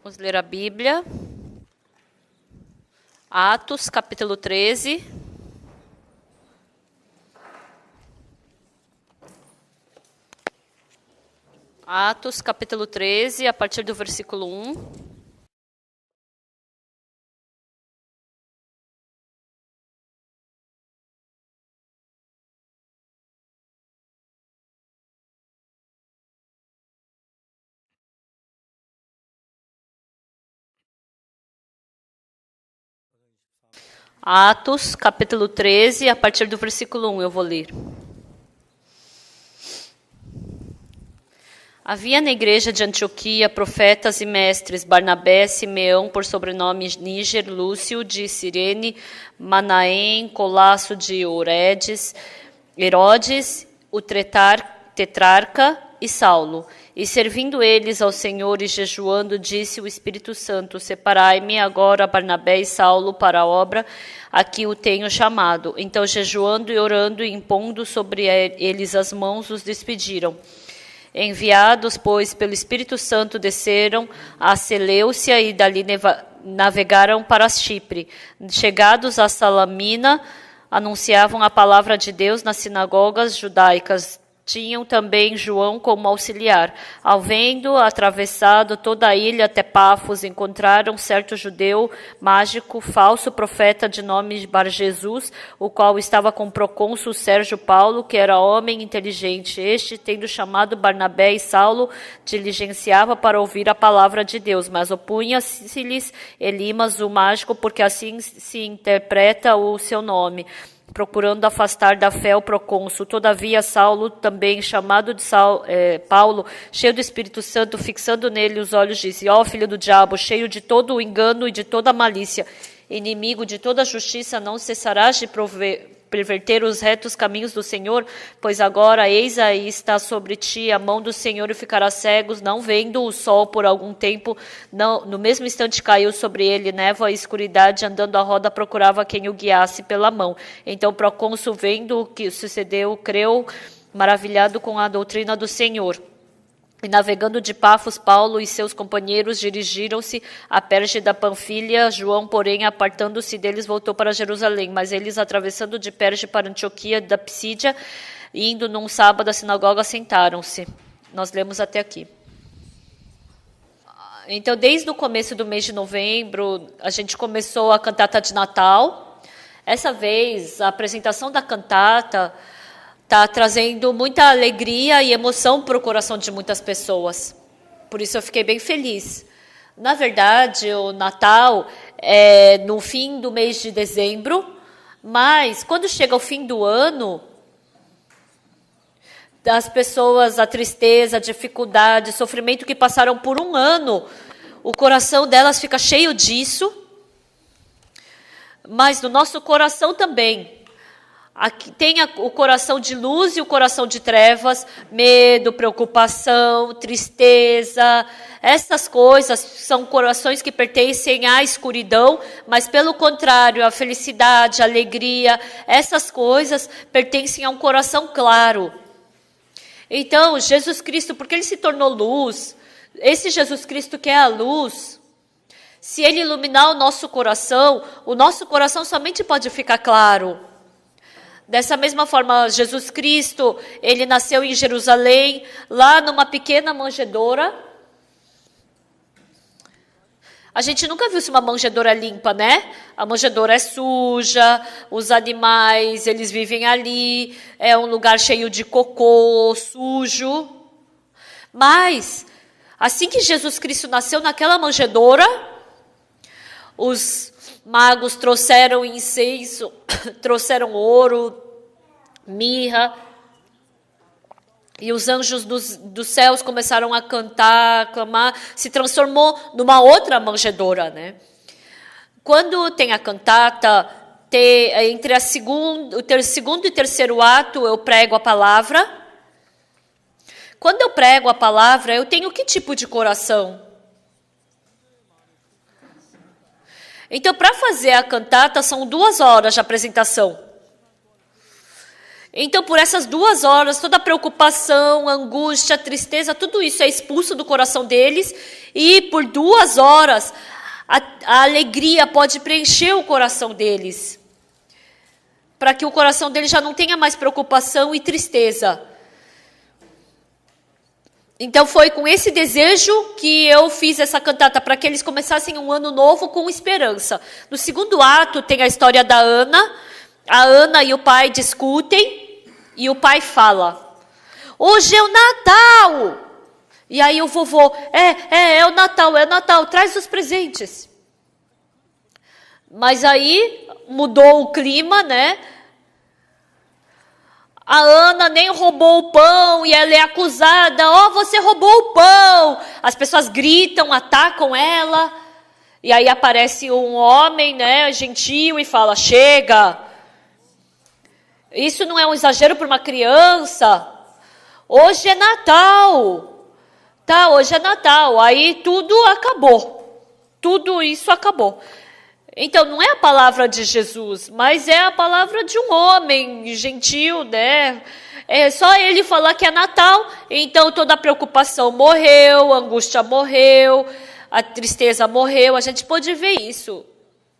Vamos ler a Bíblia. Atos, capítulo 13. Atos, capítulo 13, a partir do versículo 1. Atos, capítulo 13, a partir do versículo 1, eu vou ler. Havia na igreja de Antioquia profetas e mestres, Barnabé, Simeão, por sobrenome Níger, Lúcio, de Cirene, Manaém, Colasso de Oredes, Herodes, o tetrarca e Saulo. E servindo eles ao Senhor e jejuando, disse o Espírito Santo: separai-me agora Barnabé e Saulo para a obra a que o tenho chamado. Então, jejuando e orando e impondo sobre eles as mãos, os despediram. Enviados, pois, pelo Espírito Santo, desceram a Seleucia e dali navegaram para Chipre. Chegados a Salamina, anunciavam a palavra de Deus nas sinagogas judaicas. Tinham também João como auxiliar. Ao vendo atravessado toda a ilha até Pafos, encontraram certo judeu mágico, falso profeta de nome Bar-Jesus, o qual estava com o procônsul Sérgio Paulo, que era homem inteligente. Este, tendo chamado Barnabé e Saulo, diligenciava para ouvir a palavra de Deus, mas opunha-se-lhes Elimas, o mágico, porque assim se interpreta o seu nome, procurando afastar da fé o procônsul. Todavia, Saulo, também chamado de Paulo, cheio do Espírito Santo, fixando nele os olhos, disse: ó filho do diabo, cheio de todo o engano e de toda a malícia, inimigo de toda a justiça, não cessarás de perverter os retos caminhos do Senhor? Pois agora, eis aí está sobre ti a mão do Senhor e ficarás cegos, não vendo o sol por algum tempo. Não, no mesmo instante caiu sobre ele névoa e escuridade, andando à roda procurava quem o guiasse pela mão. Então o procônsul, vendo o que sucedeu, creu, maravilhado com a doutrina do Senhor. E navegando de Pafos, Paulo e seus companheiros dirigiram-se a Perge da Panfilha. João, porém, apartando-se deles, voltou para Jerusalém. Mas eles, atravessando de Perge para Antioquia da Psídia, indo num sábado à sinagoga, sentaram-se. Nós lemos até aqui. Então, desde o começo do mês de novembro, a gente começou a cantata de Natal. Essa vez, a apresentação da cantata está trazendo muita alegria e emoção para o coração de muitas pessoas. Por isso eu fiquei bem feliz. Na verdade, o Natal é no fim do mês de dezembro, mas quando chega o fim do ano, as pessoas, a tristeza, a dificuldade, o sofrimento que passaram por um ano, o coração delas fica cheio disso, mas no nosso coração também. Aqui tem o coração de luz e o coração de trevas, medo, preocupação, tristeza. Essas coisas são corações que pertencem à escuridão, mas pelo contrário, a felicidade, a alegria, essas coisas pertencem a um coração claro. Então, Jesus Cristo, porque ele se tornou luz, esse Jesus Cristo que é a luz, se ele iluminar o nosso coração somente pode ficar claro. Dessa mesma forma, Jesus Cristo, ele nasceu em Jerusalém, lá numa pequena manjedoura. A gente nunca viu uma manjedoura limpa, né? A manjedoura é suja, os animais, eles vivem ali, é um lugar cheio de cocô, sujo. Mas, assim que Jesus Cristo nasceu naquela manjedoura, os magos trouxeram incenso, trouxeram ouro, mirra, e os anjos dos céus começaram a cantar, a clamar, se transformou numa outra manjedoura, né? Quando tem a cantata, entre o segundo e terceiro ato, eu prego a palavra. Quando eu prego a palavra, eu tenho que tipo de coração? Então, para fazer a cantata, são 2 horas de apresentação. Então, por essas 2 horas, toda a preocupação, angústia, tristeza, tudo isso é expulso do coração deles. E por 2 horas, a alegria pode preencher o coração deles. Para que o coração deles já não tenha mais preocupação e tristeza. Então, foi com esse desejo que eu fiz essa cantata, para que eles começassem um ano novo com esperança. No segundo ato, tem a história da Ana. A Ana e o pai discutem. E o pai fala, hoje é o Natal. E aí o vovô, é o Natal, traz os presentes. Mas aí mudou o clima, né? A Ana nem roubou o pão e ela é acusada, você roubou o pão. As pessoas gritam, atacam ela. E aí aparece um homem, né, gentil e fala, chega. Isso não é um exagero para uma criança? Hoje é Natal. Tá, hoje é Natal. Aí tudo acabou. Tudo isso acabou. Então, não é a palavra de Jesus, mas é a palavra de um homem gentil, né? É só ele falar que é Natal, então toda a preocupação morreu, a angústia morreu, a tristeza morreu. A gente pode ver isso.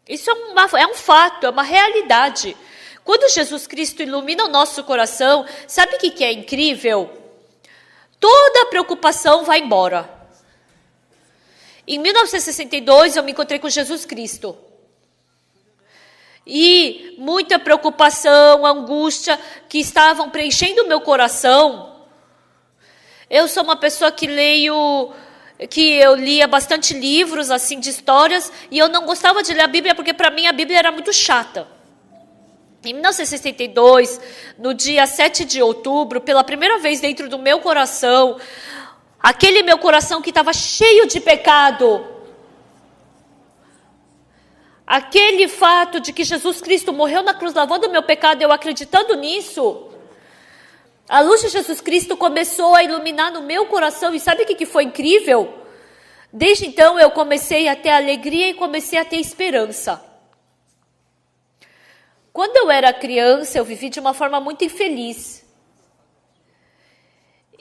Isso é um fato, é uma realidade. Quando Jesus Cristo ilumina o nosso coração, sabe o que é incrível? Toda a preocupação vai embora. Em 1962, eu me encontrei com Jesus Cristo. E muita preocupação, angústia que estavam preenchendo o meu coração. Eu sou uma pessoa que eu lia bastante livros assim de histórias, e eu não gostava de ler a Bíblia porque para mim a Bíblia era muito chata. Em 1962, no dia 7 de outubro, pela primeira vez dentro do meu coração, aquele meu coração que estava cheio de pecado, aquele fato de que Jesus Cristo morreu na cruz lavando o meu pecado, eu acreditando nisso, a luz de Jesus Cristo começou a iluminar no meu coração. E sabe o que foi incrível? Desde então eu comecei a ter alegria e comecei a ter esperança. Quando eu era criança, eu vivi de uma forma muito infeliz.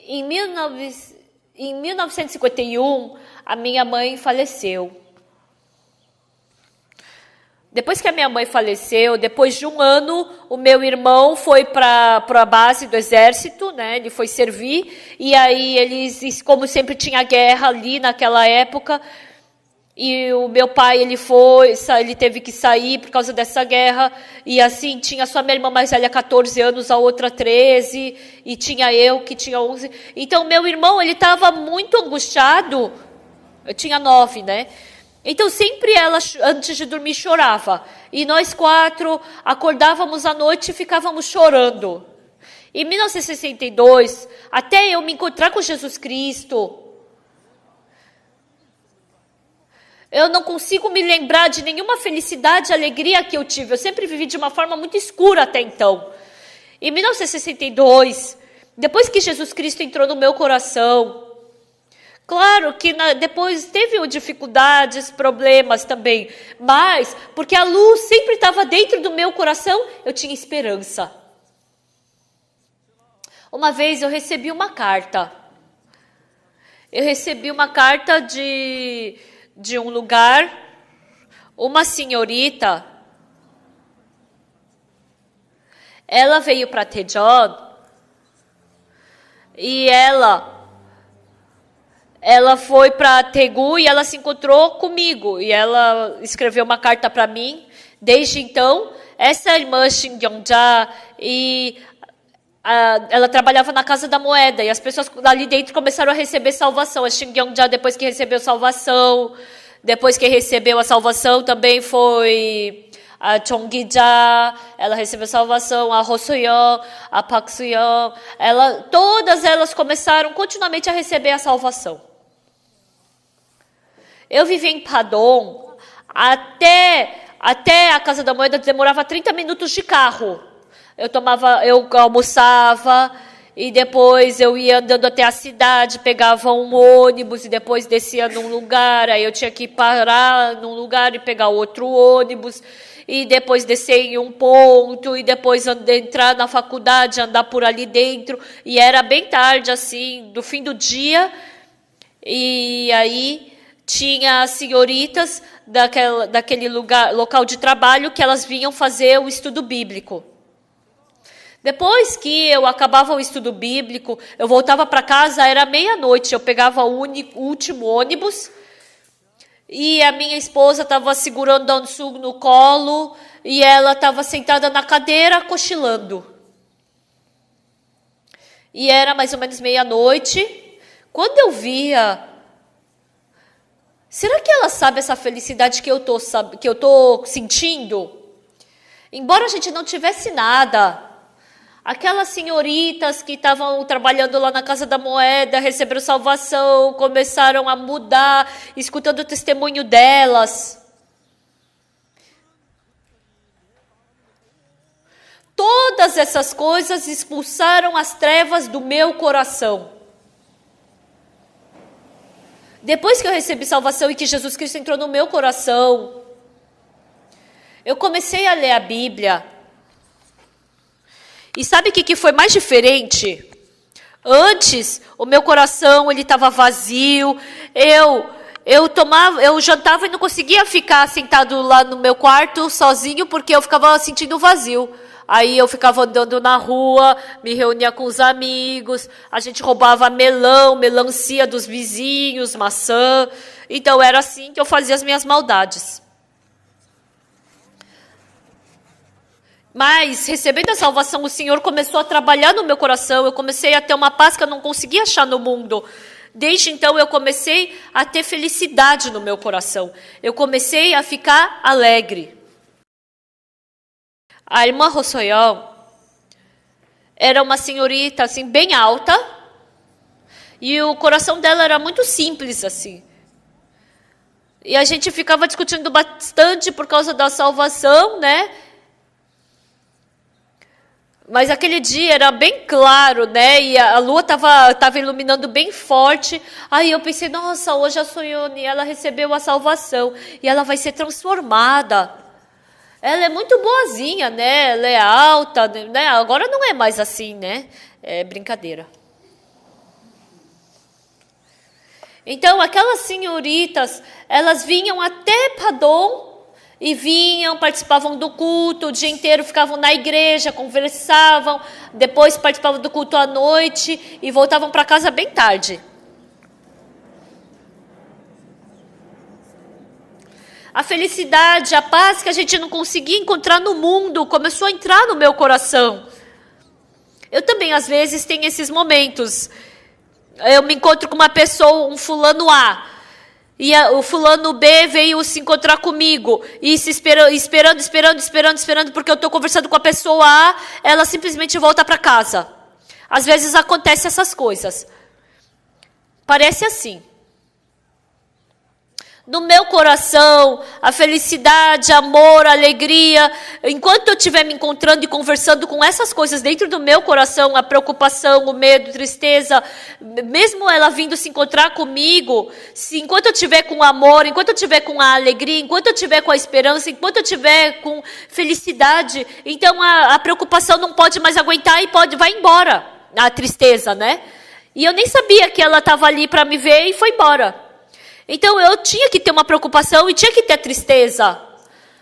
Em 1951, a minha mãe faleceu. Depois que a minha mãe faleceu, depois de 1 ano, o meu irmão foi para a base do exército, né? Ele foi servir, e aí eles, como sempre tinha guerra ali naquela época, e o meu pai, ele teve que sair por causa dessa guerra, e assim, tinha só minha irmã mais velha 14 anos, a outra 13, e tinha eu que tinha 11. Então, meu irmão, ele estava muito angustiado, eu tinha 9, né? Então, sempre ela, antes de dormir, chorava. E nós 4 acordávamos à noite e ficávamos chorando. Em 1962, até eu me encontrar com Jesus Cristo, eu não consigo me lembrar de nenhuma felicidade e alegria que eu tive. Eu sempre vivi de uma forma muito escura até então. Em 1962, depois que Jesus Cristo entrou no meu coração, claro que depois teve dificuldades, problemas também, mas porque a luz sempre estava dentro do meu coração, eu tinha esperança. Uma vez eu recebi uma carta. Eu recebi uma carta de um lugar, uma senhorita, ela veio para Daejeon e ela foi para Daegu e ela se encontrou comigo e ela escreveu uma carta para mim. Desde então, essa irmã Shin Gyeongja, ela trabalhava na Casa da Moeda, e as pessoas ali dentro começaram a receber salvação. A Shin Gyeongja, depois que recebeu salvação, também foi a Chong Gi-ja, ela recebeu salvação, a Ho Soo-yeon, a Park Soo-yeon, todas elas começaram continuamente a receber a salvação. Eu vivi em Padon, até a Casa da Moeda demorava 30 minutos de carro. Eu almoçava E depois eu ia andando até a cidade, pegava um ônibus e depois descia num lugar. Aí eu tinha que parar num lugar e pegar outro ônibus. E depois descer em um ponto. E depois entrar na faculdade, andar por ali dentro. E era bem tarde, assim, do fim do dia. E aí tinha as senhoritas daquele local de trabalho que elas vinham fazer o estudo bíblico. Depois que eu acabava o estudo bíblico, eu voltava para casa, era meia-noite, eu pegava o último ônibus e a minha esposa estava segurando o Dansu no colo e ela estava sentada na cadeira cochilando. E era mais ou menos meia-noite. Quando eu via, será que ela sabe essa felicidade que eu tô sentindo? Embora a gente não tivesse nada, aquelas senhoritas que estavam trabalhando lá na Casa da Moeda, receberam salvação, começaram a mudar, escutando o testemunho delas. Todas essas coisas expulsaram as trevas do meu coração. Depois que eu recebi salvação e que Jesus Cristo entrou no meu coração, eu comecei a ler a Bíblia. E sabe o que foi mais diferente? Antes, o meu coração ele estava vazio. Eu jantava e não conseguia ficar sentado lá no meu quarto sozinho porque eu ficava sentindo vazio. Aí eu ficava andando na rua, me reunia com os amigos, a gente roubava melão, melancia dos vizinhos, maçã. Então era assim que eu fazia as minhas maldades. Mas, recebendo a salvação, o Senhor começou a trabalhar no meu coração. Eu comecei a ter uma paz que eu não conseguia achar no mundo. Desde então, eu comecei a ter felicidade no meu coração. Eu comecei a ficar alegre. A irmã Rossoyol era uma senhorita, assim, bem alta. E o coração dela era muito simples, assim. E a gente ficava discutindo bastante por causa da salvação, né? Mas aquele dia era bem claro, né? E a lua tava iluminando bem forte. Aí eu pensei, nossa, hoje a Soyone, ela recebeu a salvação. E ela vai ser transformada. Ela é muito boazinha, né? Ela é alta, né? Agora não é mais assim, né? É brincadeira. Então, aquelas senhoritas, elas vinham até Padom. E vinham, participavam do culto, o dia inteiro ficavam na igreja, conversavam, depois participavam do culto à noite e voltavam para casa bem tarde. A felicidade, a paz que a gente não conseguia encontrar no mundo, começou a entrar no meu coração. Eu também, às vezes, tenho esses momentos. Eu me encontro com uma pessoa, um fulano A. E o fulano B veio se encontrar comigo. E se esperando, porque eu estou conversando com a pessoa A, ela simplesmente volta para casa. Às vezes acontece essas coisas. Parece assim. No meu coração, a felicidade, amor, alegria, enquanto eu estiver me encontrando e conversando com essas coisas dentro do meu coração, a preocupação, o medo, a tristeza, mesmo ela vindo se encontrar comigo, enquanto eu estiver com amor, enquanto eu estiver com a alegria, enquanto eu estiver com a esperança, enquanto eu estiver com felicidade, então a preocupação não pode mais aguentar e vai embora, a tristeza, né? E eu nem sabia que ela estava ali para me ver e foi embora. Então, eu tinha que ter uma preocupação e tinha que ter tristeza.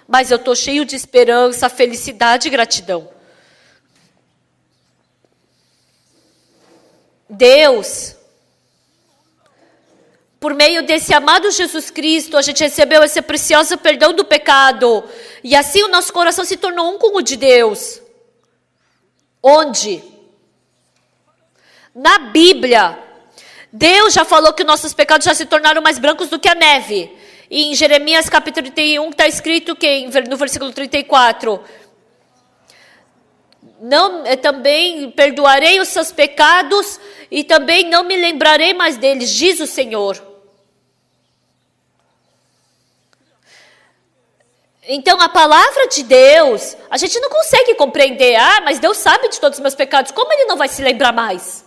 Mas eu estou cheio de esperança, felicidade e gratidão. Deus, por meio desse amado Jesus Cristo, a gente recebeu esse precioso perdão do pecado. E assim o nosso coração se tornou um com o de Deus. Onde? Na Bíblia. Deus já falou que nossos pecados já se tornaram mais brancos do que a neve. E em Jeremias capítulo 31 está escrito que no versículo 34. Também perdoarei os seus pecados e também não me lembrarei mais deles, diz o Senhor. Então, a palavra de Deus, a gente não consegue compreender. Ah, mas Deus sabe de todos os meus pecados. Como Ele não vai se lembrar mais?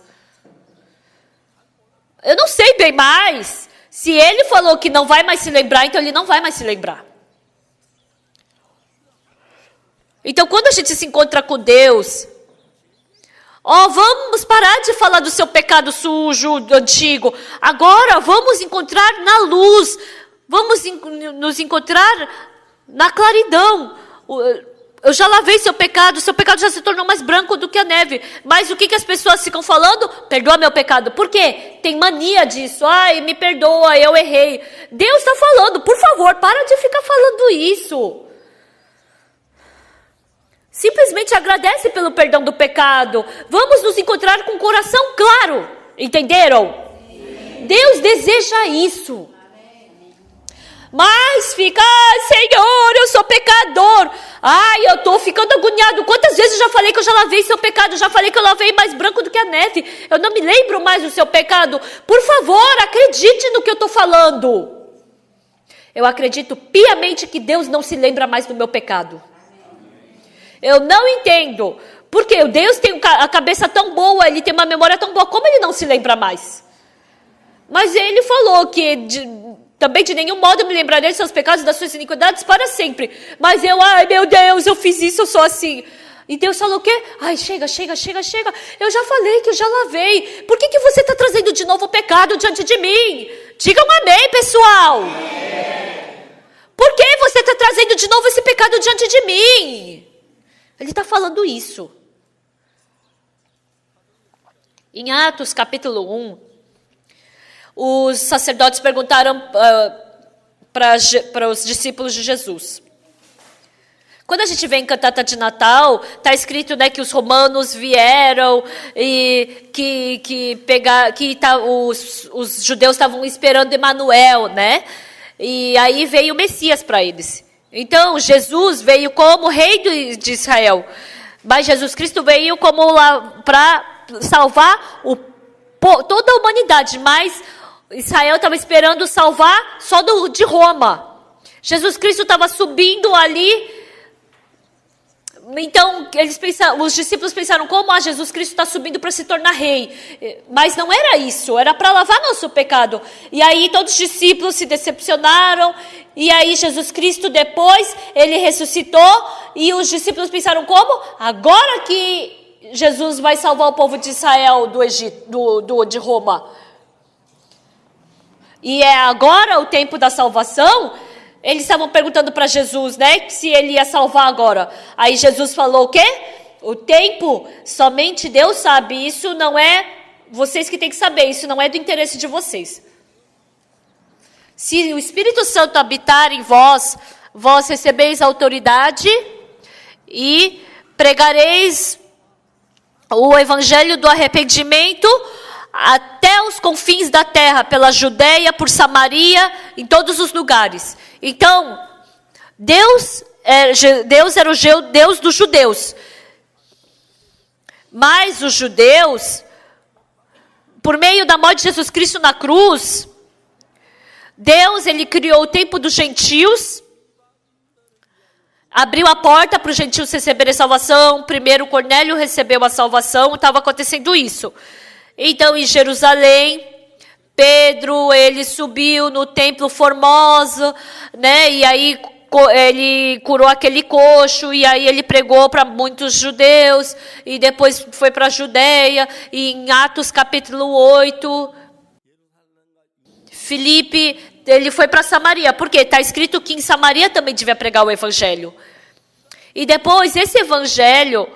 Eu não sei bem mais. Se Ele falou que não vai mais se lembrar, então Ele não vai mais se lembrar. Então, quando a gente se encontra com Deus, vamos parar de falar do seu pecado sujo, do antigo. Agora, vamos encontrar na luz. Vamos nos encontrar na claridão. Eu já lavei seu pecado já se tornou mais branco do que a neve. Mas o que as pessoas ficam falando? Perdoa meu pecado. Por quê? Tem mania disso. Ai, me perdoa, eu errei. Deus está falando, por favor, para de ficar falando isso. Simplesmente agradece pelo perdão do pecado. Vamos nos encontrar com o coração claro. Entenderam? Deus deseja isso. Mas fica, Senhor, eu sou pecador. Ai, eu estou ficando agoniado. Quantas vezes eu já falei que eu já lavei seu pecado? Já falei que eu lavei mais branco do que a neve. Eu não me lembro mais do seu pecado. Por favor, acredite no que eu estou falando. Eu acredito piamente que Deus não se lembra mais do meu pecado. Eu não entendo. Porque Deus tem a cabeça tão boa, Ele tem uma memória tão boa. Como Ele não se lembra mais? Mas Ele falou que... também de nenhum modo eu me lembrarei dos seus pecados e das suas iniquidades para sempre. Mas ai meu Deus, eu fiz isso, eu sou assim. E Deus falou o quê? Ai, chega. Eu já falei que eu já lavei. Por que você está trazendo de novo o pecado diante de mim? Digam amém, pessoal. Por que você está trazendo de novo esse pecado diante de mim? Ele está falando isso. Em Atos capítulo 1, os sacerdotes perguntaram para os discípulos de Jesus. Quando a gente vê em cantata de Natal, está escrito, né, que os romanos vieram e os judeus estavam esperando Emanuel, né? E aí veio o Messias para eles. Então, Jesus veio como rei de Israel. Mas Jesus Cristo veio como para salvar toda a humanidade. Mas Israel estava esperando salvar só de Roma. Jesus Cristo estava subindo ali. Então, os discípulos pensaram, como Jesus Cristo está subindo para se tornar rei. Mas não era isso, era para lavar nosso pecado. E aí todos os discípulos se decepcionaram. E aí Jesus Cristo depois, Ele ressuscitou. E os discípulos pensaram, como? Agora que Jesus vai salvar o povo de Israel do Egito, de Roma. E é agora o tempo da salvação. Eles estavam perguntando para Jesus, né, se Ele ia salvar agora. Aí Jesus falou o quê? O tempo, somente Deus sabe. Isso não é vocês que têm que saber. Isso não é do interesse de vocês. Se o Espírito Santo habitar em vós, vós recebeis autoridade e pregareis o evangelho do arrependimento até os confins da terra, pela Judeia, por Samaria, em todos os lugares. Então, Deus era o Deus dos judeus. Mas os judeus, por meio da morte de Jesus Cristo na cruz, Deus, Ele criou o tempo dos gentios, abriu a porta para os gentios receberem salvação. Primeiro Cornélio recebeu a salvação, estava acontecendo isso. Então, em Jerusalém, Pedro, ele subiu no templo Formoso, né? E aí ele curou aquele coxo, e aí ele pregou para muitos judeus, e depois foi para a Judeia. E em Atos capítulo 8, Filipe, ele foi para Samaria. Por quê? Está escrito que em Samaria também devia pregar o evangelho. E depois esse evangelho,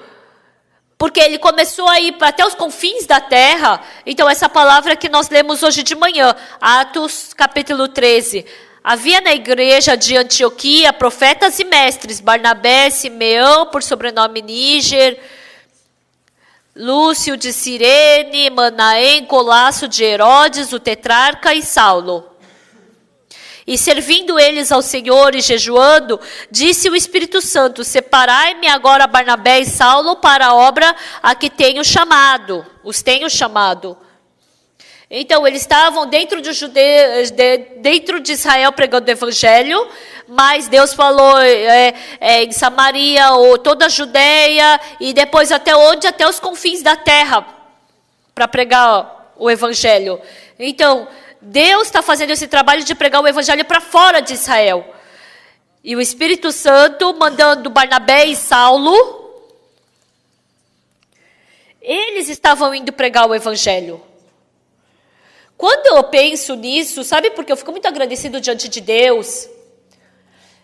porque ele começou a ir até os confins da terra. Então, essa palavra que nós lemos hoje de manhã, Atos capítulo 13. Havia na igreja de Antioquia profetas e mestres, Barnabé, Simeão, por sobrenome Níger, Lúcio de Cirene, Manaém, Colasso de Herodes, o tetrarca e Saulo. E servindo eles ao Senhor e jejuando, disse o Espírito Santo, separai-me agora Barnabé e Saulo para a obra a que os tenho chamado. Então, eles estavam dentro dentro de Israel pregando o evangelho, mas Deus falou em Samaria, ou toda a Judeia, e depois até onde? Até os confins da terra, para pregar o evangelho. Então, Deus está fazendo esse trabalho de pregar o evangelho para fora de Israel. E o Espírito Santo mandando Barnabé e Saulo, eles estavam indo pregar o evangelho. Quando eu penso nisso, sabe por que eu fico muito agradecido diante de Deus?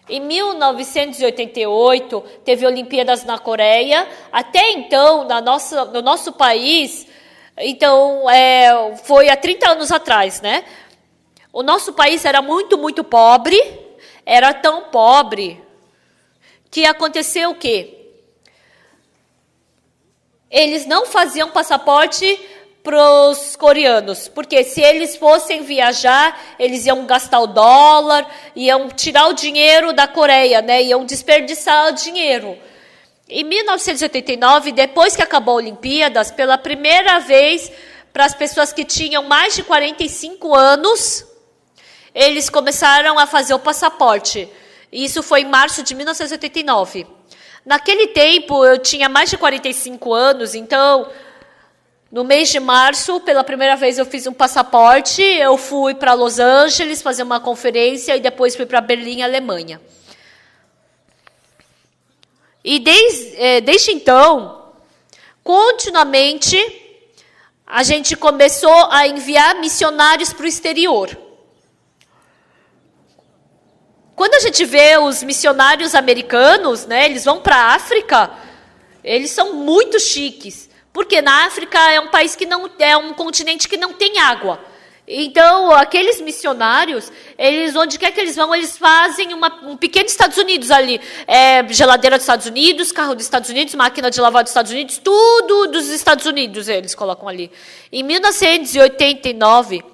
Em 1988, teve Olimpíadas na Coreia. Até então, no nosso país, então, foi há 30 anos atrás, né? O nosso país era muito, muito pobre. Era tão pobre que aconteceu o quê? Eles não faziam passaporte para os coreanos, porque se eles fossem viajar, eles iam gastar o dólar, iam tirar o dinheiro da Coreia, né? Iam desperdiçar o dinheiro. Em 1989, depois que acabou a Olimpíadas, pela primeira vez, para as pessoas que tinham mais de 45 anos, eles começaram a fazer o passaporte. Isso foi em março de 1989. Naquele tempo, eu tinha mais de 45 anos, então, no mês de março, pela primeira vez eu fiz um passaporte, eu fui para Los Angeles fazer uma conferência e depois fui para Berlim, Alemanha. E desde então, continuamente, a gente começou a enviar missionários para o exterior. Quando a gente vê os missionários americanos, né, eles vão para a África, eles são muito chiques. Porque na África é um país que não é um continente que não tem água. Então, aqueles missionários, eles onde quer que eles vão, eles fazem um pequeno Estados Unidos ali. Geladeira dos Estados Unidos, carro dos Estados Unidos, máquina de lavar dos Estados Unidos, tudo dos Estados Unidos eles colocam ali. Em 1989,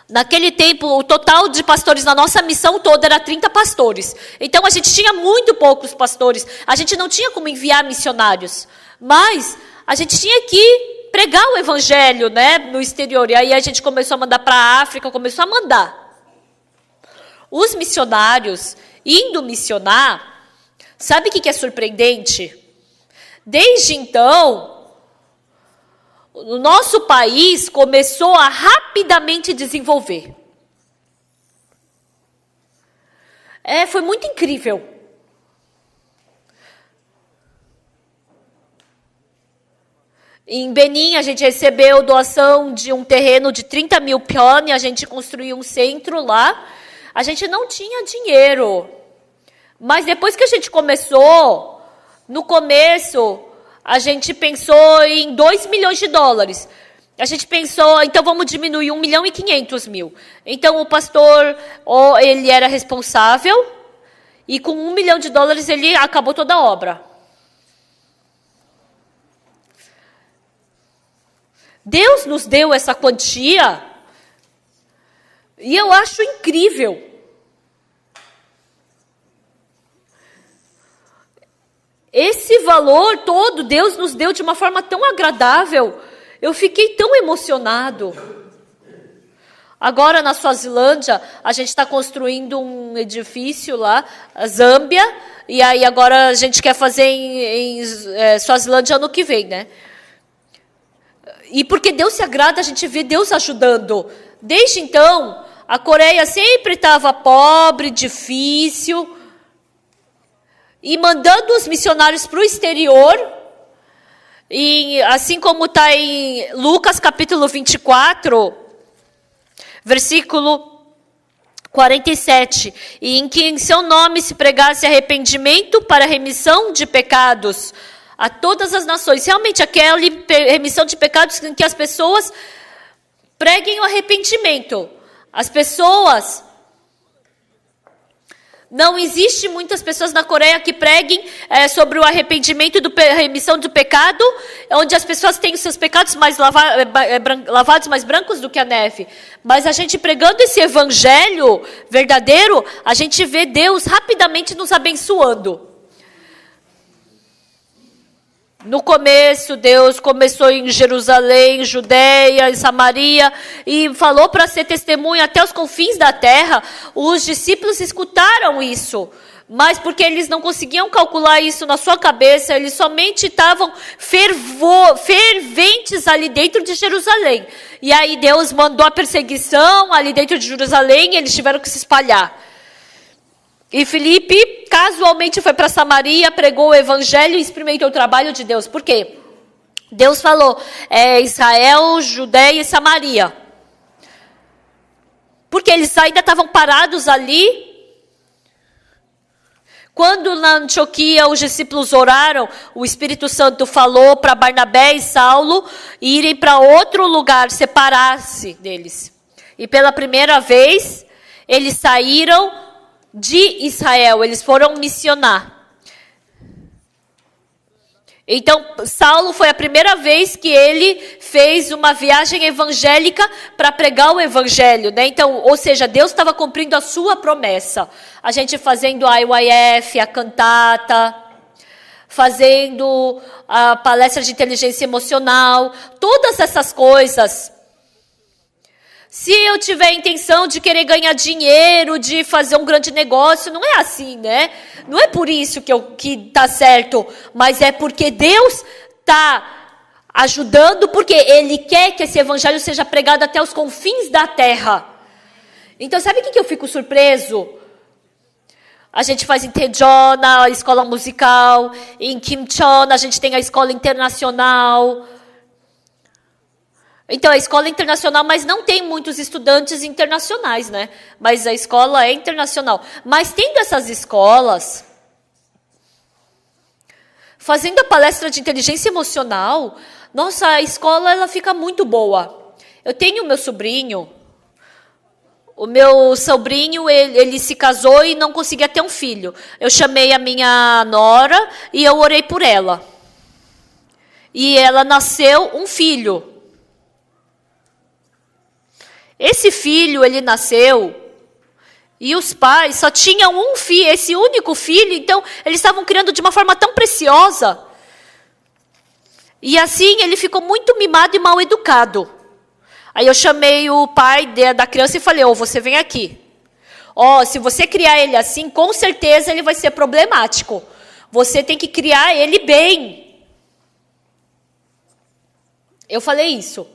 naquele tempo, o total de pastores na nossa missão toda era 30 pastores. Então, a gente tinha muito poucos pastores. A gente não tinha como enviar missionários. Mas a gente tinha que pregar o evangelho, né, no exterior. E aí a gente começou a mandar para a África, começou a mandar. Os missionários, indo missionar, sabe o que é surpreendente? Desde então, o nosso país começou a rapidamente desenvolver. Foi muito incrível. Em Benin, a gente recebeu doação de um terreno de 30 mil pione, a gente construiu um centro lá. A gente não tinha dinheiro. Mas depois que a gente começou, no começo, a gente pensou em 2 milhões de dólares. A gente pensou, então vamos diminuir 1 milhão e 500 mil. Então o pastor, ele era responsável, e com 1 milhão de dólares ele acabou toda a obra. Deus nos deu essa quantia e eu acho incrível. Esse valor todo Deus nos deu de uma forma tão agradável. Eu fiquei tão emocionado. Agora na Suazilândia, a gente está construindo um edifício lá, a Zâmbia, e aí agora a gente quer fazer em Suazilândia ano que vem, né? E porque Deus se agrada, a gente vê Deus ajudando. Desde então, a Coreia sempre estava pobre, difícil, e mandando os missionários para o exterior, e assim como está em Lucas capítulo 24, versículo 47, e em que em seu nome se pregasse arrependimento para remissão de pecados a todas as nações. Realmente, aquela remissão de pecados em que as pessoas preguem o arrependimento. As pessoas... Não existe muitas pessoas na Coreia que preguem sobre o arrependimento e remissão do pecado, onde as pessoas têm os seus pecados mais lavados, mais brancos do que a neve. Mas a gente pregando esse evangelho verdadeiro, a gente vê Deus rapidamente nos abençoando. No começo, Deus começou em Jerusalém, Judeia e Samaria e falou para ser testemunha até os confins da terra. Os discípulos escutaram isso, mas porque eles não conseguiam calcular isso na sua cabeça, eles somente estavam ferventes ali dentro de Jerusalém. E aí Deus mandou a perseguição ali dentro de Jerusalém e eles tiveram que se espalhar. E Filipe casualmente foi para Samaria, pregou o evangelho e experimentou o trabalho de Deus. Por quê? Deus falou, Israel, Judeia e Samaria. Porque eles ainda estavam parados ali. Quando na Antioquia os discípulos oraram, o Espírito Santo falou para Barnabé e Saulo irem para outro lugar, separar-se deles. E pela primeira vez, eles saíram de Israel, eles foram missionar. Então, Saulo foi a primeira vez que ele fez uma viagem evangélica para pregar o evangelho, né? Então, ou seja, Deus estava cumprindo a sua promessa. A gente fazendo a IYF, a cantata, fazendo a palestra de inteligência emocional, todas essas coisas. Se eu tiver a intenção de querer ganhar dinheiro, de fazer um grande negócio, não é assim, né? Não é por isso que tá certo, mas é porque Deus tá ajudando, porque Ele quer que esse evangelho seja pregado até os confins da terra. Então, sabe o que eu fico surpreso? A gente faz em Tejona, a escola musical, em Kimchon, a gente tem a escola internacional. Então, a escola é internacional, mas não tem muitos estudantes internacionais, né? Mas a escola é internacional. Mas tendo essas escolas, fazendo a palestra de inteligência emocional, nossa, a escola ela fica muito boa. Eu tenho o meu sobrinho, ele se casou e não conseguia ter um filho. Eu chamei a minha nora e eu orei por ela. E ela nasceu um filho. Esse filho, ele nasceu, e os pais só tinham um filho, esse único filho, então eles estavam criando de uma forma tão preciosa. E assim ele ficou muito mimado e mal educado. Aí eu chamei o pai da criança e falei, você vem aqui. Se você criar ele assim, com certeza ele vai ser problemático. Você tem que criar ele bem. Eu falei isso.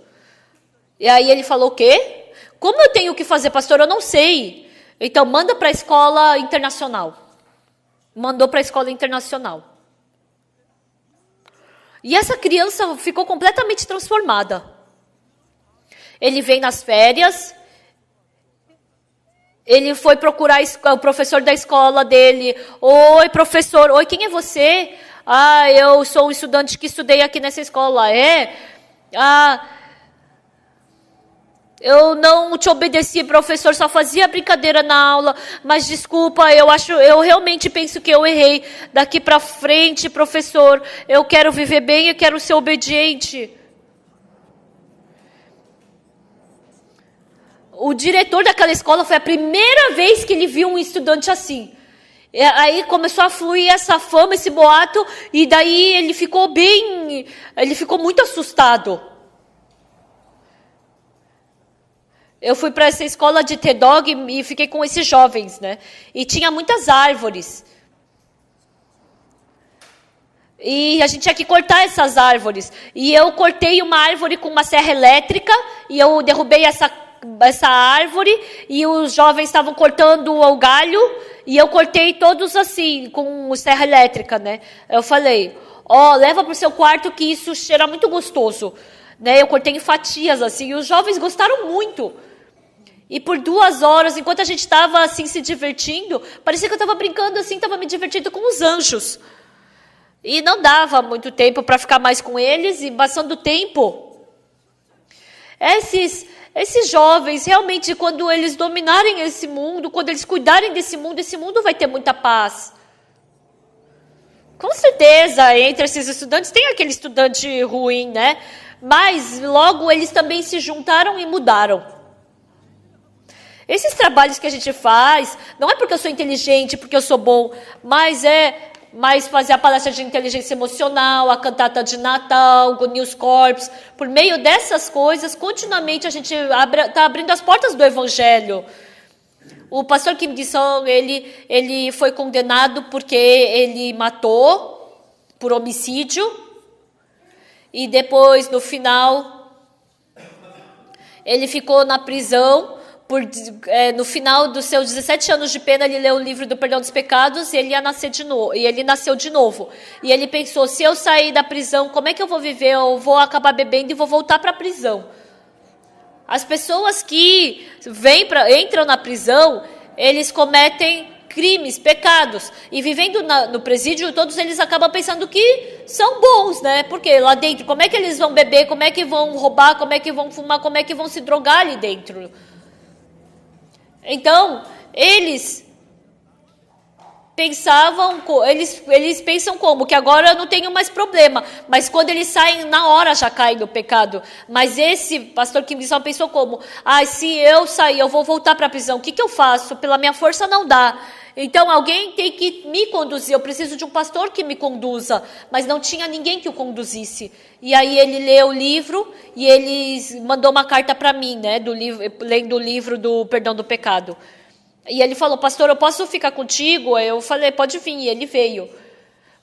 E aí ele falou o quê? Como eu tenho que fazer, pastor? Eu não sei. Então, manda para a escola internacional. Mandou para a escola internacional. E essa criança ficou completamente transformada. Ele vem nas férias. Ele foi procurar o professor da escola dele. Oi, professor. Oi, quem é você? Eu sou um estudante que estudei aqui nessa escola. Eu não te obedeci, professor, só fazia brincadeira na aula, mas desculpa, eu realmente penso que eu errei. Daqui para frente, professor, eu quero viver bem, eu quero ser obediente. O diretor daquela escola foi a primeira vez que ele viu um estudante assim. Aí começou a fluir essa fama, esse boato, e daí ele ficou muito assustado. Eu fui para essa escola de T-Dog e fiquei com esses jovens, né? E tinha muitas árvores. E a gente tinha que cortar essas árvores. E eu cortei uma árvore com uma serra elétrica e eu derrubei essa árvore e os jovens estavam cortando o galho e eu cortei todos assim, com serra elétrica, né? Eu falei, leva para o seu quarto que isso cheira muito gostoso. Né? Eu cortei em fatias assim e os jovens gostaram muito. E por 2 horas, enquanto a gente estava assim se divertindo, parecia que eu estava brincando assim, estava me divertindo com os anjos. E não dava muito tempo para ficar mais com eles, e passando o tempo, esses jovens, realmente, quando eles dominarem esse mundo, quando eles cuidarem desse mundo vai ter muita paz. Com certeza, entre esses estudantes, tem aquele estudante ruim, né? Mas logo eles também se juntaram e mudaram. Esses trabalhos que a gente faz, não é porque eu sou inteligente, porque eu sou bom, mas mas fazer a palestra de inteligência emocional, a cantata de Natal, o News Corps. Por meio dessas coisas, continuamente a gente está abrindo as portas do Evangelho. O pastor Kim Gi-sung, ele foi condenado porque ele matou por homicídio. E depois, no final, ele ficou na prisão. No final dos seus 17 anos de pena, ele leu o livro do perdão dos pecados e ele ia nascer de novo. E ele nasceu de novo. E ele pensou, se eu sair da prisão, como é que eu vou viver? Eu vou acabar bebendo e vou voltar para a prisão. As pessoas que entram na prisão, eles cometem crimes, pecados. E vivendo no presídio, todos eles acabam pensando que são bons, né? Porque lá dentro, como é que eles vão beber? Como é que vão roubar? Como é que vão fumar? Como é que vão se drogar ali dentro? Então, eles pensam como? Que agora eu não tenho mais problema. Mas quando eles saem, na hora já caem no pecado. Mas esse pastor Kim Gi-sung pensou como? Se eu sair, eu vou voltar para a prisão. O que eu faço? Pela minha força não dá. Então, alguém tem que me conduzir. Eu preciso de um pastor que me conduza. Mas não tinha ninguém que o conduzisse. E aí ele leu o livro e ele mandou uma carta para mim, né? Lendo o livro do Perdão do Pecado. E ele falou, pastor, eu posso ficar contigo? Eu falei, pode vir. E ele veio.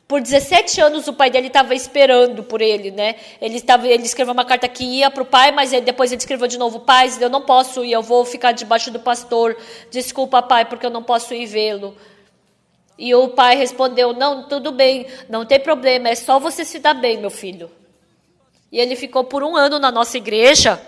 Por 17 anos o pai dele estava esperando por ele, né? Ele escreveu uma carta que ia para o pai, mas depois ele escreveu de novo, pai, eu não posso ir, eu vou ficar debaixo do pastor. Desculpa, pai, porque eu não posso ir vê-lo. E o pai respondeu, não, tudo bem, não tem problema, é só você se dar bem, meu filho. E ele ficou por 1 ano na nossa igreja,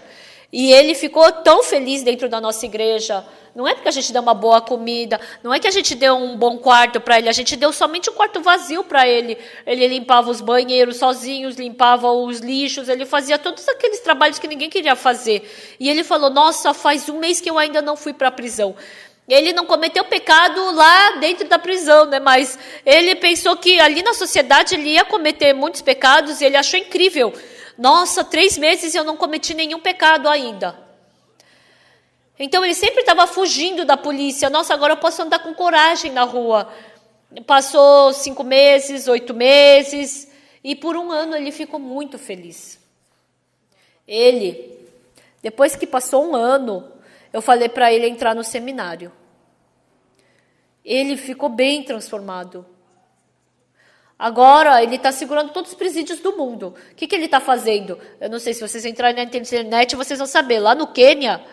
e ele ficou tão feliz dentro da nossa igreja. Não é porque a gente deu uma boa comida, não é que a gente deu um bom quarto para ele, a gente deu somente um quarto vazio para ele. Ele limpava os banheiros sozinhos, limpava os lixos, ele fazia todos aqueles trabalhos que ninguém queria fazer. E ele falou, nossa, faz 1 mês que eu ainda não fui para a prisão. Ele não cometeu pecado lá dentro da prisão, né? Mas ele pensou que ali na sociedade ele ia cometer muitos pecados e ele achou incrível. Nossa, 3 meses e eu não cometi nenhum pecado ainda. Então, ele sempre estava fugindo da polícia. Nossa, agora eu posso andar com coragem na rua. Passou 5 meses, 8 meses, e por 1 ano ele ficou muito feliz. Depois que passou 1 ano, eu falei para ele entrar no seminário. Ele ficou bem transformado. Agora, ele está segurando todos os presídios do mundo. O que ele está fazendo? Eu não sei, se vocês entrarem na internet, vocês vão saber. Lá no Quênia,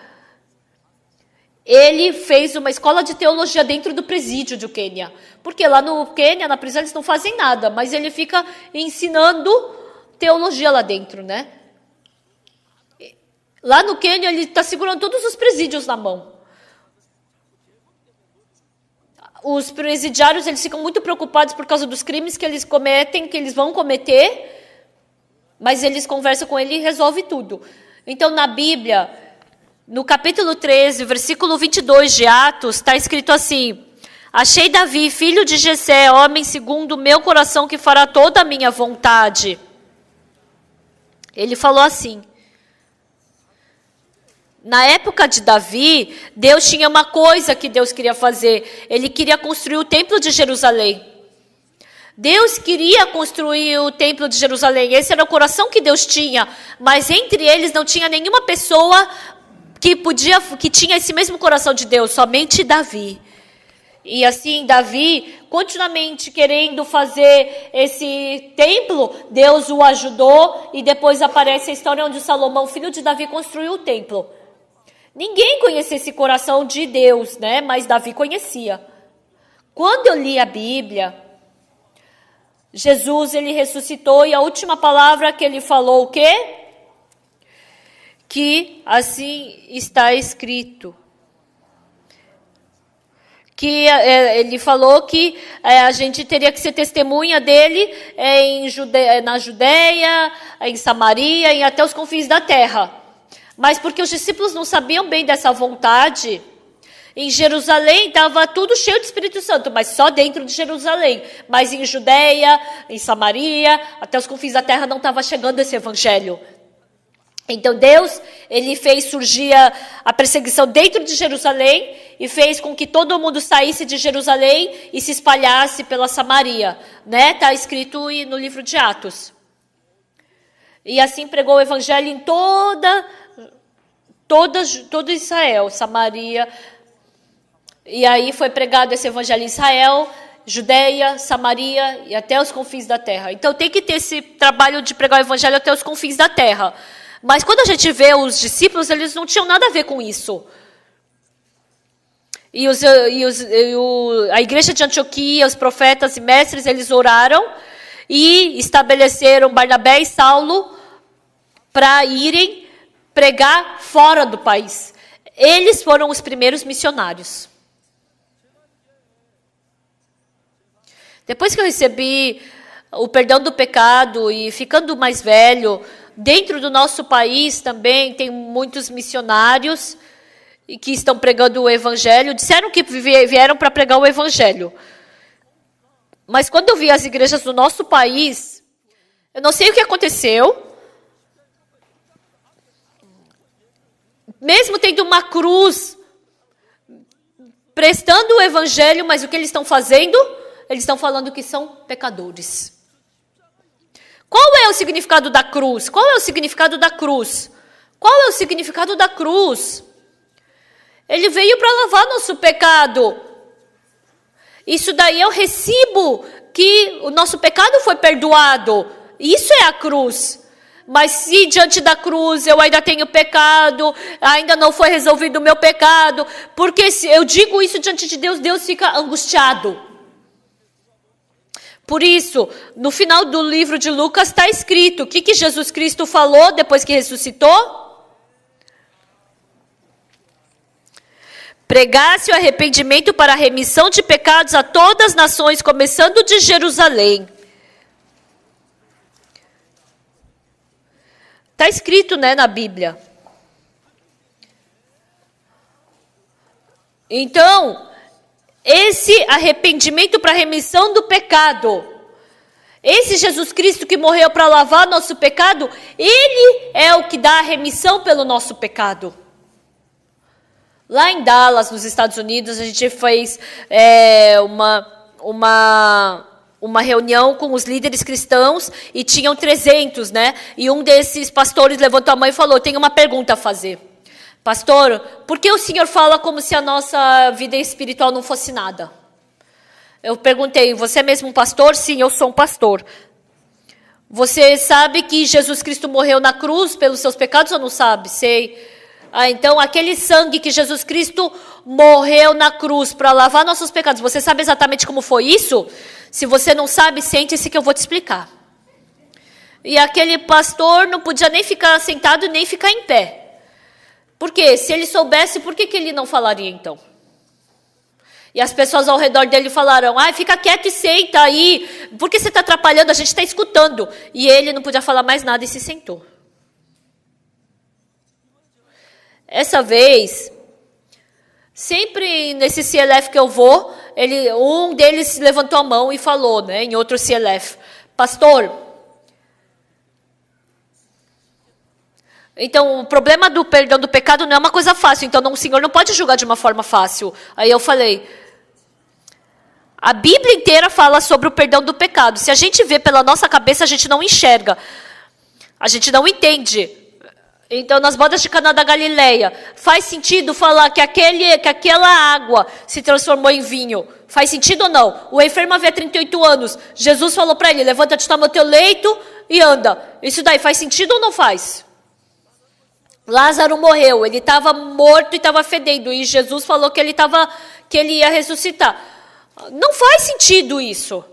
ele fez uma escola de teologia dentro do presídio do Quênia. Porque lá no Quênia, na prisão, eles não fazem nada, mas ele fica ensinando teologia lá dentro, né? Lá no Quênia, ele está segurando todos os presídios na mão. Os presidiários, eles ficam muito preocupados por causa dos crimes que eles cometem, que eles vão cometer, mas eles conversam com ele e resolvem tudo. Então, na Bíblia, no capítulo 13, versículo 22 de Atos, está escrito assim: achei Davi, filho de Jessé, homem segundo o meu coração, que fará toda a minha vontade. Ele falou assim. Na época de Davi, Deus tinha uma coisa que Deus queria fazer. Ele queria construir o templo de Jerusalém. Deus queria construir o templo de Jerusalém. Esse era o coração que Deus tinha. Mas entre eles não tinha nenhuma pessoa que tinha esse mesmo coração de Deus, somente Davi. E assim, Davi, continuamente querendo fazer esse templo, Deus o ajudou, e depois aparece a história onde Salomão, filho de Davi, construiu o templo. Ninguém conhecia esse coração de Deus, né? Mas Davi conhecia. Quando eu li a Bíblia, Jesus, ele ressuscitou, e a última palavra que ele falou, o quê? Que assim está escrito. Que ele falou que a gente teria que ser testemunha dele na Judeia, em Samaria e até os confins da terra. Mas porque os discípulos não sabiam bem dessa vontade, em Jerusalém estava tudo cheio de Espírito Santo, mas só dentro de Jerusalém. Mas em Judeia, em Samaria, até os confins da terra não estava chegando esse evangelho. Então Deus, ele fez surgir a perseguição dentro de Jerusalém e fez com que todo mundo saísse de Jerusalém e se espalhasse pela Samaria, né? Está escrito no livro de Atos. E assim pregou o evangelho em todo Israel, Samaria. E aí foi pregado esse evangelho em Israel, Judeia, Samaria e até os confins da terra. Então tem que ter esse trabalho de pregar o evangelho até os confins da terra. Mas quando a gente vê os discípulos, eles não tinham nada a ver com isso. A igreja de Antioquia, os profetas e mestres, eles oraram e estabeleceram Barnabé e Saulo para irem pregar fora do país. Eles foram os primeiros missionários. Depois que eu recebi o perdão do pecado e ficando mais velho, dentro do nosso país também tem muitos missionários que estão pregando o evangelho. Disseram que vieram para pregar o evangelho. Mas quando eu vi as igrejas do nosso país, eu não sei o que aconteceu. Mesmo tendo uma cruz, prestando o evangelho, mas o que eles estão fazendo? Eles estão falando que são pecadores. Qual é o significado da cruz? Qual é o significado da cruz? Qual é o significado da cruz? Ele veio para lavar nosso pecado. Isso daí é o recibo que o nosso pecado foi perdoado. Isso é a cruz. Mas se diante da cruz eu ainda tenho pecado, ainda não foi resolvido o meu pecado, porque se eu digo isso diante de Deus, Deus fica angustiado. Por isso, no final do livro de Lucas está escrito, o que Jesus Cristo falou depois que ressuscitou? Pregasse o arrependimento para a remissão de pecados a todas as nações, começando de Jerusalém. Está escrito, né, na Bíblia. Então, esse arrependimento para a remissão do pecado, esse Jesus Cristo que morreu para lavar nosso pecado, ele é o que dá a remissão pelo nosso pecado. Lá em Dallas, nos Estados Unidos, a gente fez uma reunião com os líderes cristãos e tinham 300, né? E um desses pastores levantou a mão e falou, tenho uma pergunta a fazer. Pastor, por que o senhor fala como se a nossa vida espiritual não fosse nada? Eu perguntei, você é mesmo um pastor? Sim, eu sou um pastor. Você sabe que Jesus Cristo morreu na cruz pelos seus pecados ou não sabe? Sei. Então, aquele sangue que Jesus Cristo morreu na cruz para lavar nossos pecados, você sabe exatamente como foi isso? Se você não sabe, sente-se que eu vou te explicar. E aquele pastor não podia nem ficar sentado nem ficar em pé. Por quê? Se ele soubesse, por que ele não falaria então? E as pessoas ao redor dele falaram, fica quieto e senta aí, por que você está atrapalhando? A gente está escutando. E ele não podia falar mais nada e se sentou. Essa vez, sempre nesse CLF que eu vou, um deles levantou a mão e falou, né, em outro CLF, pastor, então o problema do perdão do pecado não é uma coisa fácil, então o senhor não pode julgar de uma forma fácil. Aí eu falei, a Bíblia inteira fala sobre o perdão do pecado. Se a gente vê pela nossa cabeça, a gente não enxerga, a gente não entende. Então, nas bodas de Caná da Galileia, faz sentido falar que aquela água se transformou em vinho? Faz sentido ou não? O enfermo havia 38 anos. Jesus falou para ele, levanta-te, toma o teu leito e anda. Isso daí faz sentido ou não faz? Lázaro morreu, ele estava morto e estava fedendo. E Jesus falou que ele ia ressuscitar. Não faz sentido isso.